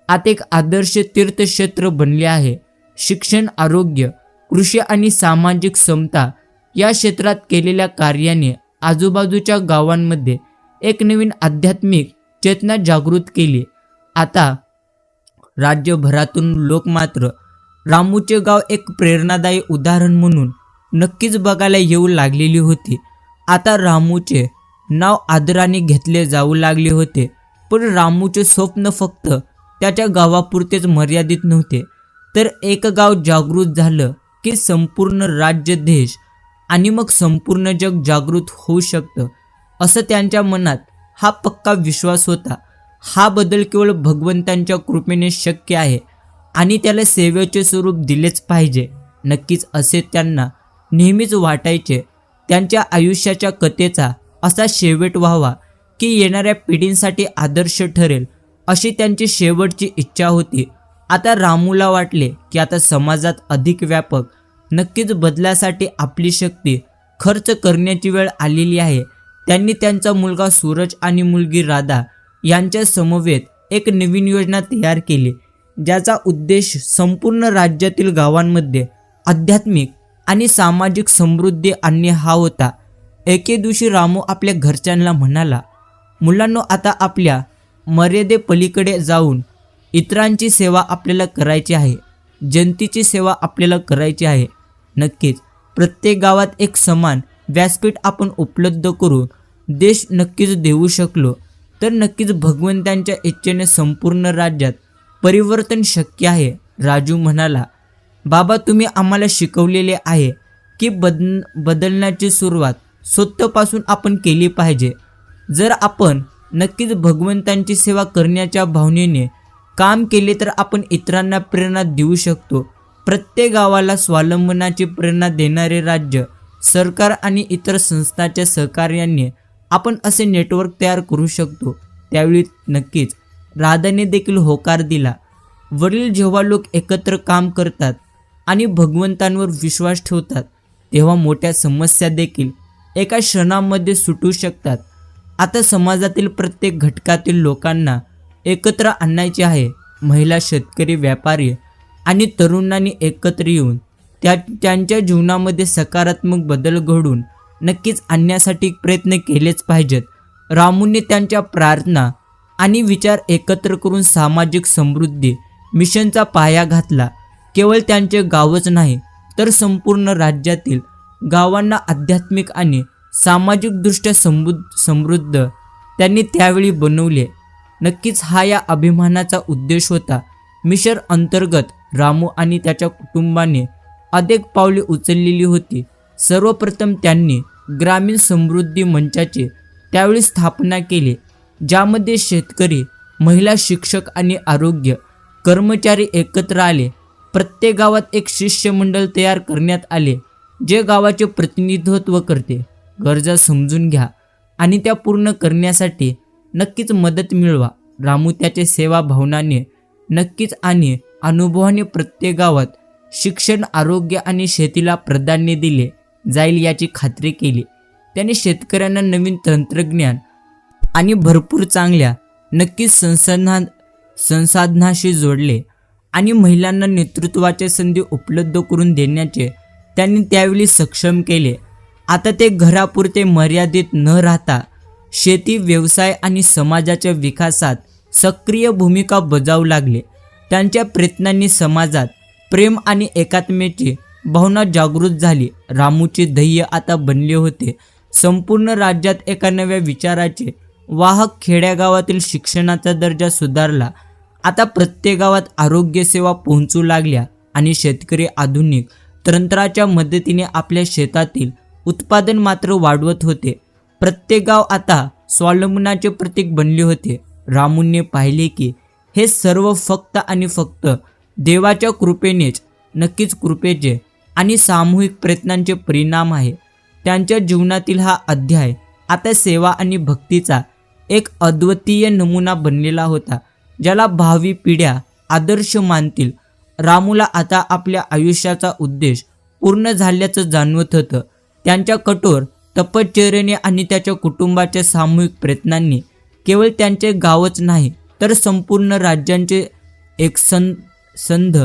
आता एक आदर्श तीर्थक्षेत्र बनले आहे. शिक्षण, आरोग्य, कृषी आणि सामाजिक समता या क्षेत्रात केलेल्या कार्याने आजूबाजूच्या गावांमध्ये एक नवीन आध्यात्मिक चेतना जागृत केली. आता राज्यभरातून लोक मात्र रामूचे गाव एक प्रेरणादायी उदाहरण म्हणून नक्कीच बघायला येऊ लागलेली होती. आता रामूचे नाव आदराने घेतले जाऊ लागले होते. पण रामूचे स्वप्न फक्त त्याच्या गावापुरतेच मर्यादित नव्हते, तर एक गाव जागृत झालं की संपूर्ण राज्य, देश आणि मग संपूर्ण जग जागृत होऊ शकतं, असं त्यांच्या मनात हा पक्का विश्वास होता. हा बदल केवळ भगवंतांच्या कृपेने शक्य आहे आणि त्याला सेवेचे स्वरूप दिलेच पाहिजे. नक्कीच असे त्यांना नेहमीच वाटायचे. त्यांच्या आयुष्याच्या कथेचा असा शेवट व्हावा की येणाऱ्या पिढींसाठी आदर्श ठरेल, अशी त्यांची शेवटची इच्छा होती. आता रामूला वाटले की आता समाजात अधिक व्यापक, नक्कीच बदलासाठी आपली शक्ती खर्च करण्याची वेळ आलेली आहे. त्यांनी त्यांचा मुलगा सूरज आणि मुलगी राधा यांच्या समवेत एक नवीन योजना तयार केली, ज्याचा उद्देश संपूर्ण राज्यातील गावांमध्ये आध्यात्मिक आणि सामाजिक समृद्धी आणणे हा होता. एके दिवशी रामू आपल्या घरच्यांना म्हणाला, मुलांनो, आता आपल्या मर्यादेपलीकडे जाऊन इतरांची सेवा आपल्याला करायची आहे. जनतेची सेवा आपल्याला करायची आहे. नक्कीच प्रत्येक गावात एक समान व्यासपीठ आपण उपलब्ध करून देश नक्कीच देऊ शकलो तर नक्कीच भगवंतांच्या इच्छेने संपूर्ण राज्यात परिवर्तन शक्य आहे. राजू म्हणाला, बाबा, तुम्ही आम्हाला शिकवलेले आहे की बदलण्याची सुरुवात स्वतःपासून आपण केली पाहिजे. जर आपण नक्कीच भगवंतांची सेवा करण्याच्या भावनेने काम केले तर आपण इतरांना प्रेरणा देऊ शकतो. प्रत्येक गावाला स्वावलंबनाची प्रेरणा देणारे राज्य, सरकार आणि इतर संस्थांच्या सहकार्याने आपण असे नेटवर्क तयार करू शकतो. त्यावेळी नक्कीच राधाने देखील होकार दिला. वडील जेव्हा लोक एकत्र काम करतात आणि भगवंतांवर विश्वास ठेवतात तेव्हा मोठ्या समस्या देखील एका क्षणामध्ये सुटू शकतात. आता समाजातील प्रत्येक घटकातील लोकांना एकत्र आणायचे आहे. महिला, शेतकरी, व्यापारी आणि तरुणांनी एकत्र येऊन त्यांच्या जीवनामध्ये सकारात्मक बदल घडवून नक्कीच आणण्यासाठी प्रयत्न केलेच पाहिजेत. रामूने त्यांच्या प्रार्थना आणि विचार एकत्र करून सामाजिक समृद्धी मिशनचा पाया घातला. केवळ त्यांचे गावच नाही तर संपूर्ण राज्यातील गावांना आध्यात्मिक आणि सामाजिकदृष्ट्या समृद्ध त्यांनी त्यावेळी बनवले. नक्कीच हा या अभिमानाचा उद्देश होता. मिशन अंतर्गत रामू आणि त्याच्या कुटुंबाने अनेक पावले उचललेली होती. सर्वप्रथम त्यांनी ग्रामीण समृद्धी मंचाची त्यावेळी स्थापना केली, ज्यामध्ये शेतकरी, महिला, शिक्षक आणि आरोग्य कर्मचारी एकत्र आले. प्रत्येक गावात एक शिष्यमंडळ तयार करण्यात आले जे गावाचे प्रतिनिधित्व करते. गरजा समजून घ्या आणि त्या पूर्ण करण्यासाठी नक्कीच मदत मिळवा. रामू त्याचे सेवा भावनाने नक्कीच आणि अनुभवाने प्रत्येक गावात शिक्षण, आरोग्य आणि शेतीला प्राधान्य दिले जाईल याची खात्री केली. त्याने शेतकऱ्यांना नवीन तंत्रज्ञान आणि भरपूर चांगल्या नक्कीच संसाधनाशी जोडले आणि महिलांना नेतृत्वाचे संधी उपलब्ध करून देण्याचे त्यांनी त्यावेळी सक्षम केले. आता ते घरापुरते मर्यादित न राहता शेती, व्यवसाय आणि समाजाच्या विकासात सक्रिय भूमिका बजावू लागले. त्यांच्या प्रयत्नांनी समाजात प्रेम आणि एकात्मतेची भावना जागृत झाली. रामूचे ध्येय आता बनले होते संपूर्ण राज्यात एका नव्या विचाराचे वाहक. खेड्यागावातील शिक्षणाचा दर्जा सुधारला. आता प्रत्येक गावात आरोग्य सेवा पोहोचू लागल्या आणि शेतकरी आधुनिक तंत्राच्या मदतीने आपल्या शेतातील उत्पादन मात्र वाढवत होते. प्रत्येक गाव आता स्वावलंबनाचे प्रतीक बनले होते. रामूने पाहिले की हे सर्व फक्त आणि फक्त देवाच्या कृपेनेच, नक्कीच कृपेचे आणि सामूहिक प्रयत्नांचे परिणाम आहे. त्यांच्या जीवनातील हा अध्याय आता सेवा आणि भक्तीचा एक अद्वितीय नमुना बनलेला होता, ज्याला भावी पिढ्या आदर्श मानतील. रामूला आता आपल्या आयुष्याचा उद्देश पूर्ण झाल्याचं जाणवत होतं. त्यांच्या कठोर तपश्चर्येने आणि त्याच्या कुटुंबाच्या सामूहिक प्रयत्नांनी केवळ त्यांचे गावच नाही तर संपूर्ण राज्यांचे एक संध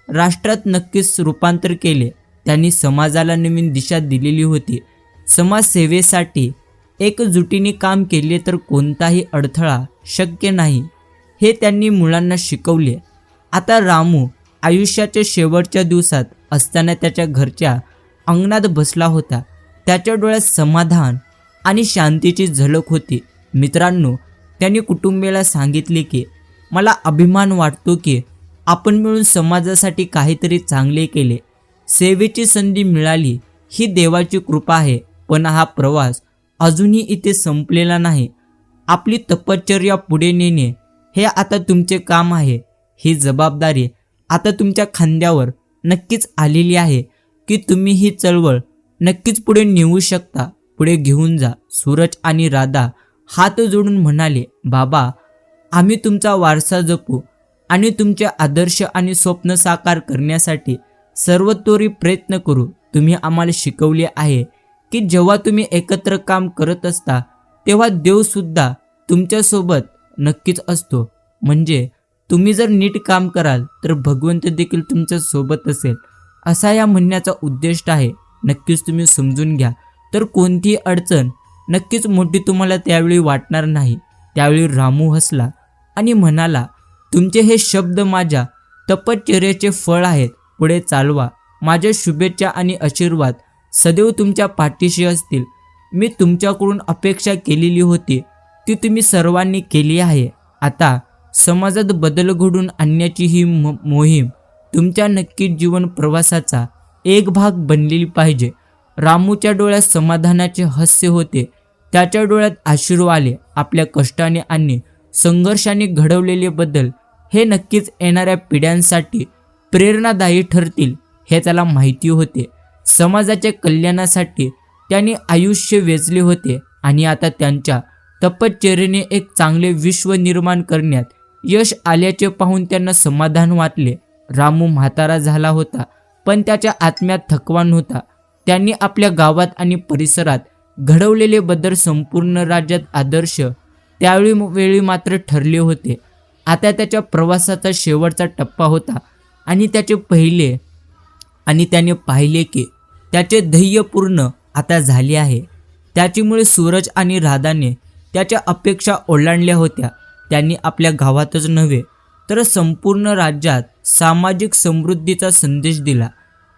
राष्ट्रात नक्कीच रूपांतर केले. त्यांनी समाजाला नवीन दिशा दिलेली होती. समाजसेवेसाठी एकजुटीने काम केले तर कोणताही अडथळा शक्य नाही हे त्यांनी मुलांना शिकवले. आता रामू आयुष्याच्या शेवटच्या दिवसात असताना त्याच्या घरच्या अंगणात बसला होता. त्याच्या डोळ्यात समाधान आणि शांतीची झलक होती. मित्रांनो, त्यांनी कुटुंबियाला सांगितले की मला अभिमान वाटतो की आपण मिळून समाजासाठी काहीतरी चांगले केले. सेवेची संधी मिळाली ही देवाची कृपा आहे, पण हा प्रवास अजूनही इथे संपलेला नाही. आपली तपश्चर्या पुढे नेणे हे आता तुमचे काम आहे. ही जबाबदारी आता तुमच्या खांद्यावर नक्कीच आलेली आहे की तुम्ही ही चळवळ नक्कीच पुढे नेऊ शकता. पुढे घेऊन जा. सूरज आणि राधा हात जोडून म्हणाले, बाबा, आम्ही तुमचा वारसा जपू आणि तुमचे आदर्श आणि स्वप्न साकार करण्यासाठी सर्वतोरी प्रयत्न करू. तुम्ही आम्हाला शिकवले आहे की जेव्हा तुम्ही एकत्र काम करत असता तेव्हा देवसुद्धा तुमच्यासोबत नक्कीच असतो. म्हणजे तुम्ही जर नीट काम कराल तर भगवंत देखील तुमच्या सोबत असेल, असा या म्हणण्याचा उद्देश आहे. नक्कीच तुम्ही समजून घ्या. तर कोणतीही अडचण नक्कीच मोठी तुम्हाला त्यावेळी वाटणार नाही. त्यावेळी रामू हसला आणि म्हणाला, तुमचे हे शब्द माझ्या तपश्चर्येचे फळ आहेत. पुढे चालवा. माझ्या शुभेच्छा आणि आशीर्वाद सदैव तुमच्या पाठीशी असतील. मी तुमच्याकडून अपेक्षा केलेली होती ती तुम्ही सर्वांनी केली आहे. आता समाजात बदल घडवून आणण्याची ही मोहीम तुमच्या नक्कीच जीवन प्रवासाचा एक भाग बनलेली पाहिजे. रामूच्या डोळ्यात समाधानाचे हास्य होते. त्याच्या डोळ्यात अश्रू आले. आपल्या कष्टाने आणि संघर्षाने घडवलेले बदल हे नक्कीच येणाऱ्या पिढ्यांसाठी प्रेरणादायी ठरतील हे त्याला माहिती होते. समाजाच्या कल्याणासाठी त्यांनी आयुष्य वेचले होते आणि आता त्यांच्या तपश्चर्येने एक चांगले विश्व निर्माण करण्यात यश आल्याचे पाहून त्यांना समाधान वाटले. रामू म्हातारा झाला होता, पण त्याच्या आत्म्यात थकवा नव्हता. त्यांनी आपल्या गावात आणि परिसरात घडवलेले बदल संपूर्ण राज्यात आदर्श त्यावेळी मात्र ठरले होते. आता त्याच्या प्रवासाचा शेवटचा टप्पा होता आणि त्याने पाहिले की त्याचे ध्येय पूर्ण आता झाले आहे. त्याच्यामुळे सूरज आणि राधाने त्याच्या अपेक्षा ओलांडल्या होत्या. त्यांनी आपल्या गावातच नव्हे तर संपूर्ण राज्यात सामाजिक समृद्धीचा संदेश दिला.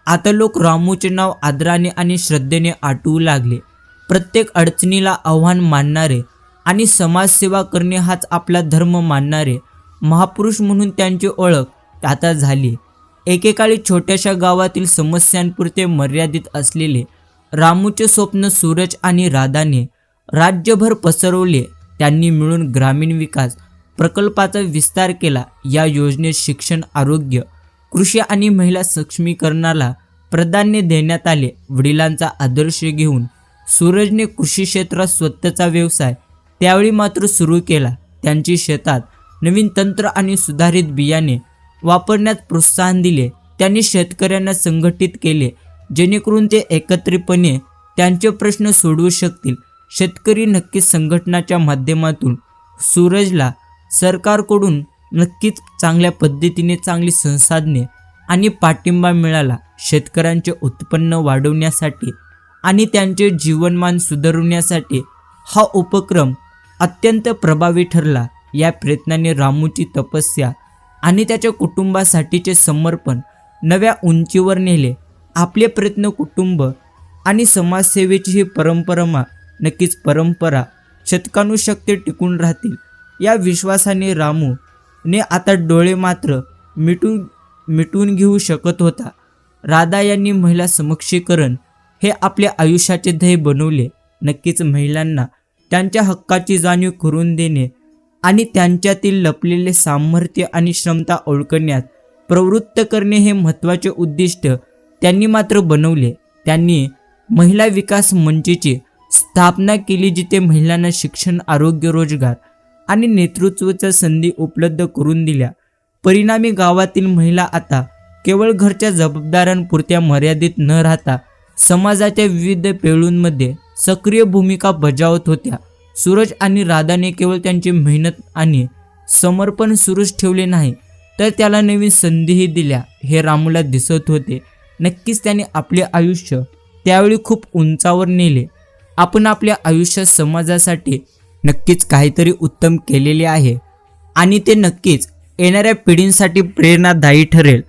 आता लोक रामूचे नाव आदराने आणि श्रद्धेने आठवू लागले. प्रत्येक अडचणीला आव्हान मानणारे आणि समाजसेवा करणे हाच आपला धर्म मानणारे महापुरुष म्हणून त्यांची ओळख आता झाली. एकेकाळी छोट्याशा गावातील समस्यांपुरते मर्यादित असलेले रामूचे स्वप्न सूरज आणि राधाने राज्यभर पसरवले. त्यांनी मिळून ग्रामीण विकास प्रकल्पाचा विस्तार केला. या योजनेत शिक्षण, आरोग्य, कृषी आणि महिला सक्षमीकरणाला प्राधान्य देण्यात आले. वडिलांचा आदर्श घेऊन सूरजने कृषी क्षेत्रात स्वतःचा व्यवसाय त्यावेळी मात्र सुरू केला. त्यांची शेतात नवीन तंत्र आणि सुधारित बियाणे वापरण्यात प्रोत्साहन दिले. त्यांनी शेतकऱ्यांना संघटित केले जेणेकरून ते एकत्रितपणे त्यांचे प्रश्न सोडवू शकतील. शेतकरी नक्कीच संघटनाच्या माध्यमातून सूरजला सरकारकडून नक्कीच चांगल्या पद्धतीने चांगली संसाधने आणि पाठिंबा मिळाला. शेतकऱ्यांचे उत्पन्न वाढवण्यासाठी आणि त्यांचे जीवनमान सुधारण्यासाठी हा उपक्रम अत्यंत प्रभावी ठरला. या प्रयत्नाने रामूची तपस्या आणि त्याच्या कुटुंबासाठीचे समर्पण नव्या उंचीवर नेले. आपले प्रयत्न, कुटुंब आणि समाजसेवेची ही परंपरा शतकानुशतके टिकून राहतील या विश्वासाने रामूने आता डोळे मात्र मिटून घेऊ शकत होता. राधा यांनी महिला सक्षमीकरण हे आपल्या आयुष्याचे ध्येय बनवले. नक्कीच महिलांना त्यांच्या हक्काची जाणीव करून देणे आणि त्यांच्यातील लपलेले सामर्थ्य आणि क्षमता ओळखण्यात प्रवृत्त करणे हे महत्त्वाचे उद्दिष्ट त्यांनी मात्र बनवले. त्यांनी महिला विकास मंचची स्थापना केली, जिथे महिलांना शिक्षण, आरोग्य, रोजगार आणि नेतृत्वाच्या संधी उपलब्ध करून दिल्या. परिणामी गावातील महिला आता केवळ घरच्या जबाबदाऱ्यांपुरत्या मर्यादित न राहता समाजाच्या विविध पैलूंमध्ये सक्रिय भूमिका बजावत होत्या. सूरज आणि राधाने केवळ त्यांची मेहनत आणि समर्पण सुरूच ठेवले नाही, तर त्याला नवीन संधीही दिल्या हे रामूला दिसत होते. नक्कीच त्याने आपले आयुष्य त्यावेळी खूप उंचावर नेले. आपण आपल्या आयुष्यात समाजासाठी नक्कीच काहीतरी उत्तम केलेले आहे आणि ते नक्कीच येणाऱ्या पिढींसाठी प्रेरणादायी ठरेल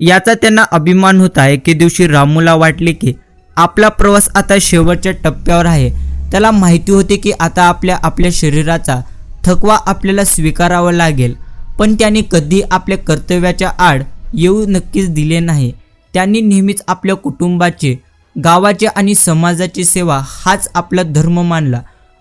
याचा त्यांना अभिमान होता. एके दिवशी रामूला वाटले की आपला प्रवास आता शेवटच्या टप्प्यावर आहे. त्याला माहिती होते की आता आपल्या शरीराचा थकवा आपल्याला स्वीकारावा लागेल, पण त्याने कधी आपल्या कर्तव्याच्या आड येऊ नक्कीच दिले नाही. त्यांनी नेहमीच आपल्या कुटुंबाचे, गावाचे आणि समाजाची सेवा हाच आपला धर्म मानला.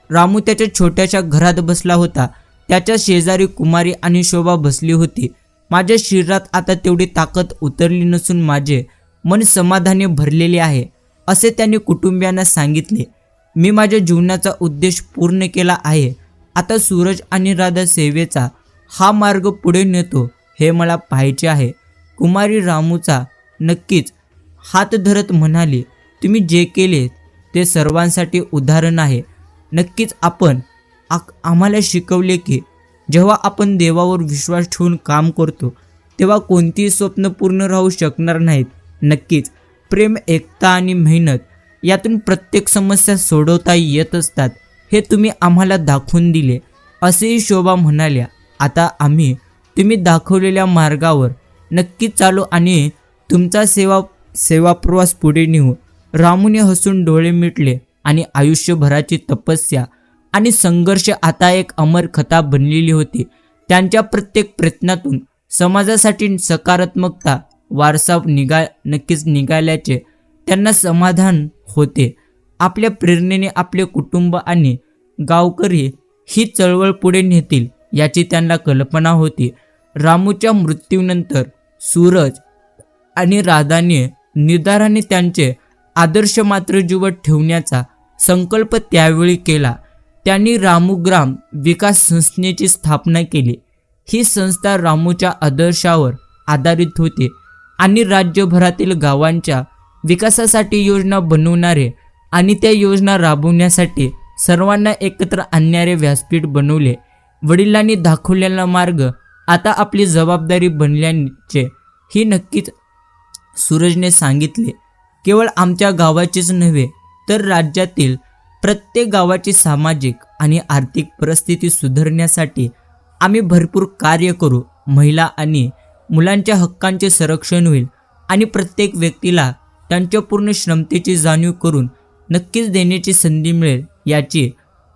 रामू त्याच्या छोट्याशा घरात बसला होता. त्याच्या शेजारी कुमारी आणि शोभा बसली होती. माझ्या शरीरात आता तेवढी ताकद उतरली नसून माझे मन समाधाने भरलेले आहे, असे त्यांनी कुटुंबियांना सांगितले. मी माझ्या जीवनाचा उद्देश पूर्ण केला आहे. आता सूरज आणि राधा सेवेचा हा मार्ग पुढे नेतो हे मला पाहायचे आहे. कुमारी रामूचा नक्कीच हात धरत म्हणाली, तुम्ही जे केले ते सर्वांसाठी उदाहरण आहे. नक्कीच आपण आम्हाला शिकवले की जेव्हा आपण देवावर विश्वास ठेवून काम करतो तेव्हा कोणतीही स्वप्न पूर्ण राहू शकणार नाहीत. नक्कीच प्रेम, एकता आणि मेहनत यातून प्रत्येक समस्या सोडवता येत असतात हे तुम्ही आम्हाला दाखवून दिले, असेही शोभा म्हणाल्या. आता आम्ही तुम्ही दाखवलेल्या मार्गावर नक्कीच चालू आणि तुमचा सेवा प्रवास पुढे नेऊ. रामूने हसून डोळे मिटले आणि आयुष्यभराची तपस्या आणि संघर्ष आता एक अमर कथा बनलेली होती. त्यांच्या प्रत्येक प्रयत्नातून समाजासाठी सकारात्मकता वारसा नक्कीच निघाल्याचे त्यांना समाधान होते. आपल्या प्रेरणेने आपले कुटुंब आणि गावकरी ही चळवळ पुढे नेतील याची त्यांना कल्पना होती. रामूच्या मृत्यूनंतर सूरज आणि राधाने निर्धाराने त्यांचे आदर्श मात्र जीवत ठेवण्याचा संकल्प त्यावेळी केला. त्यांनी रामू ग्राम विकास संस्थेची स्थापना केली. ही संस्था रामूच्या आदर्शावर आधारित होती आणि राज्यभरातील गावांच्या विकासासाठी योजना बनवणारे आणि त्या योजना राबवण्यासाठी सर्वांना एकत्र आणणारे व्यासपीठ बनवले. वडिलांनी दाखवलेला मार्ग आता आपली जबाबदारी बनल्याचे ही नक्कीच सूरजने सांगितले. केवळ आमच्या गावाचीच नव्हे तर राज्यातील प्रत्येक गावाची सामाजिक आणि आर्थिक परिस्थिती सुधारण्यासाठी आम्ही भरपूर कार्य करू. महिला आणि मुलांच्या हक्कांचे संरक्षण होईल आणि प्रत्येक व्यक्तीला त्यांच्या पूर्ण क्षमतेची जाणीव करून नक्कीच देण्याची संधी मिळेल याची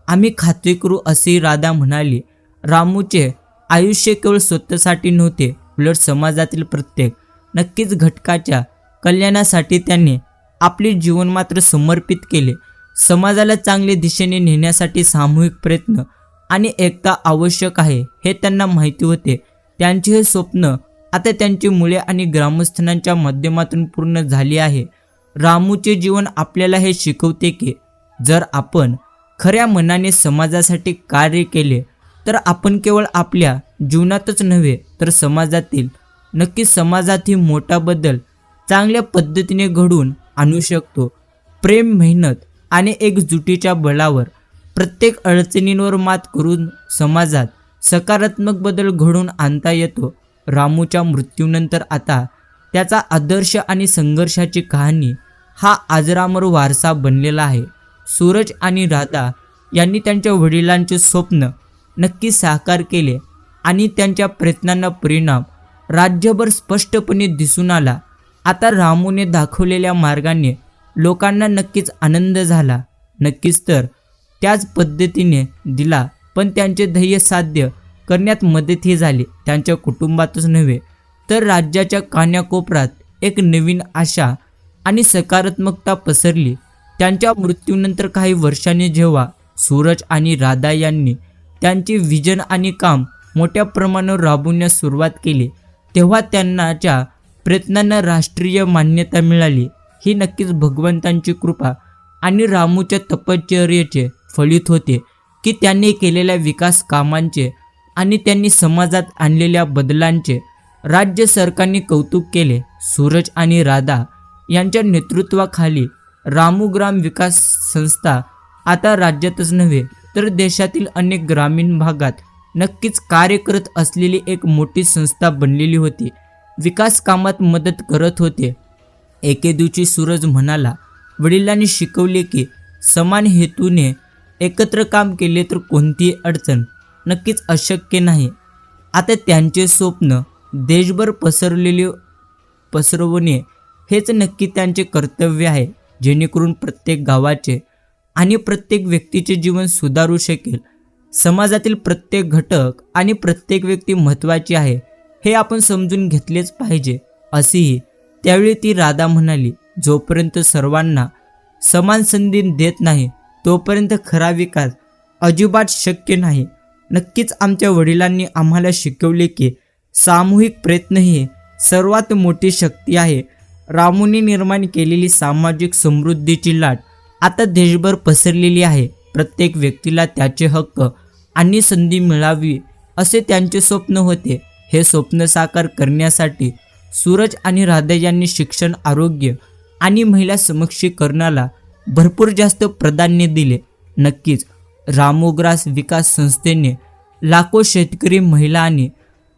आम्ही खात्री करू, असे राधा म्हणाली. रामूचे आयुष्य केवळ स्वतःसाठी नव्हते, उलट समाजातील प्रत्येक नक्कीच घटकाच्या कल्याणासाठी त्यांनी आपले जीवन मात्र समर्पित केले. समाजाला चांगल्या दिशेने नेण्यासाठी सामूहिक प्रयत्न आणि एकता आवश्यक आहे हे त्यांना माहिती होते. त्यांचे हे स्वप्न आता त्यांची मुले आणि ग्रामस्थांच्या माध्यमातून पूर्ण झाली आहे. रामूचे जीवन आपल्याला हे शिकवते की जर आपण खऱ्या मनाने समाजासाठी कार्य केले तर आपण केवळ आपल्या जीवनातच नव्हे तर समाजातही मोठा बदल चांगल्या पद्धतीने घडवून आणू शकतो. प्रेम, मेहनत आणि एकजुटीच्या बळावर प्रत्येक अडचणींवर मात करून समाजात सकारात्मक बदल घडवून आणता येतो. रामूच्या मृत्यूनंतर आता त्याचा आदर्श आणि संघर्षाची कहाणी हा अजरामर वारसा बनलेला आहे. सूरज आणि राधा यांनी त्यांच्या वडिलांचे स्वप्न नक्की साकार केले आणि त्यांच्या प्रयत्नांना परिणाम राज्यभर स्पष्टपणे दिसून आला. आता रामूने दाखवलेल्या मार्गाने लोकांना नक्कीच आनंद झाला, नक्कीच तर त्याच पद्धतीने दिला, पण त्यांचे ध्येय साध्य करण्यात मदतही झाली. त्यांच्या कुटुंबातच नव्हे तर राज्याच्या कानाकोपऱ्यात एक नवीन आशा आणि सकारात्मकता पसरली. त्यांच्या मृत्यूनंतर काही वर्षांनी जेव्हा सूरज आणि राधा यांनी त्यांचे विजन आणि काम मोठ्या प्रमाणावर राबवण्यास सुरुवात केली तेव्हा त्यांच्या प्रयत्नांना राष्ट्रीय मान्यता मिळाली. ही नक्कीच भगवंतांची कृपा आणि रामूच्या तपश्चर्येचे फलित होते की त्यांनी केलेल्या विकास कामांचे आणि त्यांनी समाजात आणलेल्या बदलांचे राज्य सरकारने कौतुक केले. सूरज आणि राधा यांच्या नेतृत्वाखाली रामू ग्राम विकास संस्था आता राज्यातच नव्हे तर देशातील अनेक ग्रामीण भागात नक्कीच कार्य करत असलेली एक मोठी संस्था बनलेली होती. विकास कामात मदत करत होते. एके दिवशी सूरज म्हणाला, वडिलांनी शिकवले की समान हेतूने एकत्र काम केले तर कोणतीही अडचण नक्कीच अशक्य नाही. आता त्यांचे स्वप्न देशभर पसरवणे हेच नक्की त्यांचे कर्तव्य आहे, जेणेकरून प्रत्येक गावाचे आणि प्रत्येक व्यक्तीचे जीवन सुधारू शकेल. समाजातील प्रत्येक घटक आणि प्रत्येक व्यक्ती महत्त्वाची आहे हे आपण समजून घेतलेच पाहिजे, असेही त्यावेळी ती राधा म्हणाली. जोपर्यंत सर्वांना समान संधी देत नाही तोपर्यंत खरा विकास अजिबात शक्य नाही. नक्कीच आमच्या वडिलांनी आम्हाला शिकवले की सामूहिक प्रयत्न ही सर्वात मोठी शक्ती आहे. रामूने निर्माण केलेली सामाजिक समृद्धीची लाट आता देशभर पसरलेली आहे. प्रत्येक व्यक्तीला त्याचे हक्क आणि संधी मिळावी असे त्यांचे स्वप्न होते. हे स्वप्न साकार करण्यासाठी सूरज आणि राधा यांनी शिक्षण, आरोग्य आणि महिला सक्षमीकरणाला भरपूर जास्त प्राधान्य दिले. नक्कीच रामोग्रास विकास संस्थेने लाखो शेतकरी, महिला आणि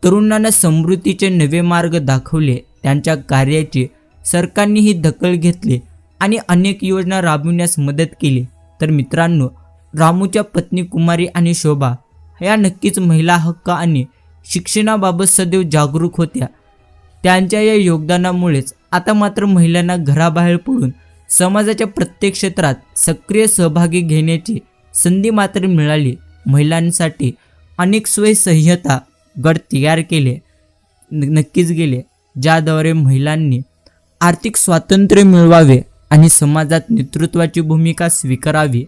तरुणांना समृद्धीचे नवे मार्ग दाखवले. त्यांच्या कार्याची सरकारनेही दखल घेतली आणि अनेक योजना राबविण्यास मदत केली. तर मित्रांनो, रामूच्या पत्नी कुमारी आणि शोभा या नक्कीच महिला हक्क आणि शिक्षणाबाबत सदैव जागरूक होत्या. त्यांच्या या योगदानामुळेच आता मात्र महिलांना घराबाहेर पडून समाजाच्या प्रत्येक क्षेत्रात सक्रिय सहभागी घेण्याची संधी मात्र मिळाली. महिलांसाठी अनेक स्वयंसहाय्यता गट तयार केले नक्कीच गेले, ज्याद्वारे महिलांनी आर्थिक स्वातंत्र्य मिळवावे आणि समाजात नेतृत्वाची भूमिका स्वीकारावी.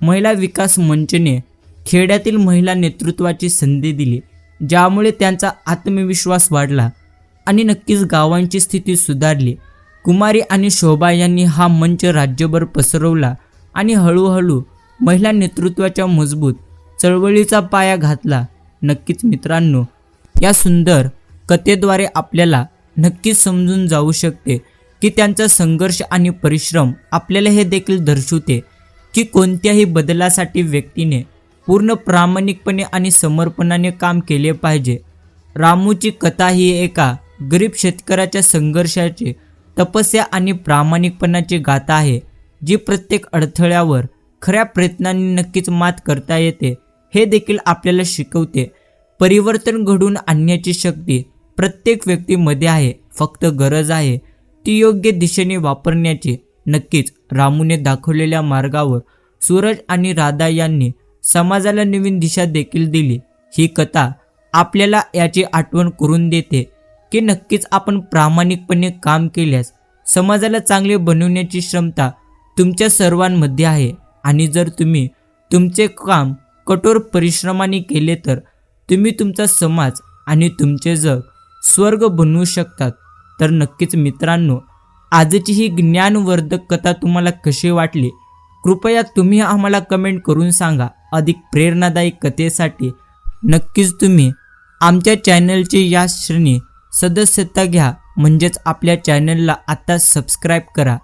महिला विकास मंचने खेड्यातील महिला नेतृत्वाची संधी दिली, ज्यामुळे त्यांचा आत्मविश्वास वाढला आणि नक्कीच गावांची स्थिती सुधारली. कुमारी आणि शोभा यांनी हा मंच राज्यभर पसरवला आणि हळूहळू महिला नेतृत्वाच्या मजबूत चळवळीचा पाया घातला. नक्कीच मित्रांनो, या सुंदर कथेद्वारे आपल्याला नक्कीच समजून जाऊ शकते की त्यांचा संघर्ष आणि परिश्रम आपल्याला हे देखील दर्शवते की कोणत्याही बदलासाठी व्यक्तीने पूर्ण प्रामाणिकपणे आणि समर्पणाने काम केले पाहिजे. रामूची कथा ही एका गरीब शेतकऱ्याच्या संघर्षाचे, तपस्या आणि प्रामाणिकपणाची गाथा आहे, जी प्रत्येक अडथळ्यावर खऱ्या प्रयत्नांनी नक्कीच मात करता येते हे देखील आपल्याला शिकवते. परिवर्तन घडवून आणण्याची शक्ती प्रत्येक व्यक्तीमध्ये आहे, फक्त गरज आहे ती योग्य दिशेने वापरण्याची. नक्कीच रामूने दाखवलेल्या मार्गावर सूरज आणि राधा यांनी समाजाला नवीन दिशा देखील दिली. ही कथा आपल्याला याची आठवण करून देते की नक्कीच आपण प्रामाणिकपणे काम केल्यास समाजाला चांगले बनवण्याची क्षमता तुमच्या सर्वांमध्ये आहे. आणि जर तुम्ही तुमचे काम कठोर परिश्रमाने केले तर तुम्ही तुमचा समाज आणि तुमचे जग स्वर्ग बनवू शकतात. तर नक्कीच मित्रांनो, आजची ही ज्ञानवर्धक कथा तुम्हाला कशी वाटली कृपया तुम्ही आम्हाला कमेंट करून सांगा. अधिक प्रेरणादायी कथेसाठी नक्कीच तुम्ही आमच्या चॅनलची या श्रेणी सदस्यता घ्या, म्हणजेच आपल्या चॅनलला आता सबस्क्राईब करा.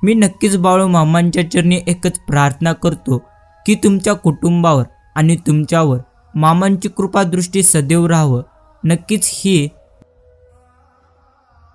मी नक्कीच बाळू मामांच्या चरणी एकच प्रार्थना करतो की तुमच्या कुटुंबावर आणि तुमच्यावर मामांची कृपादृष्टी सदैव राहावं. नक्कीच ही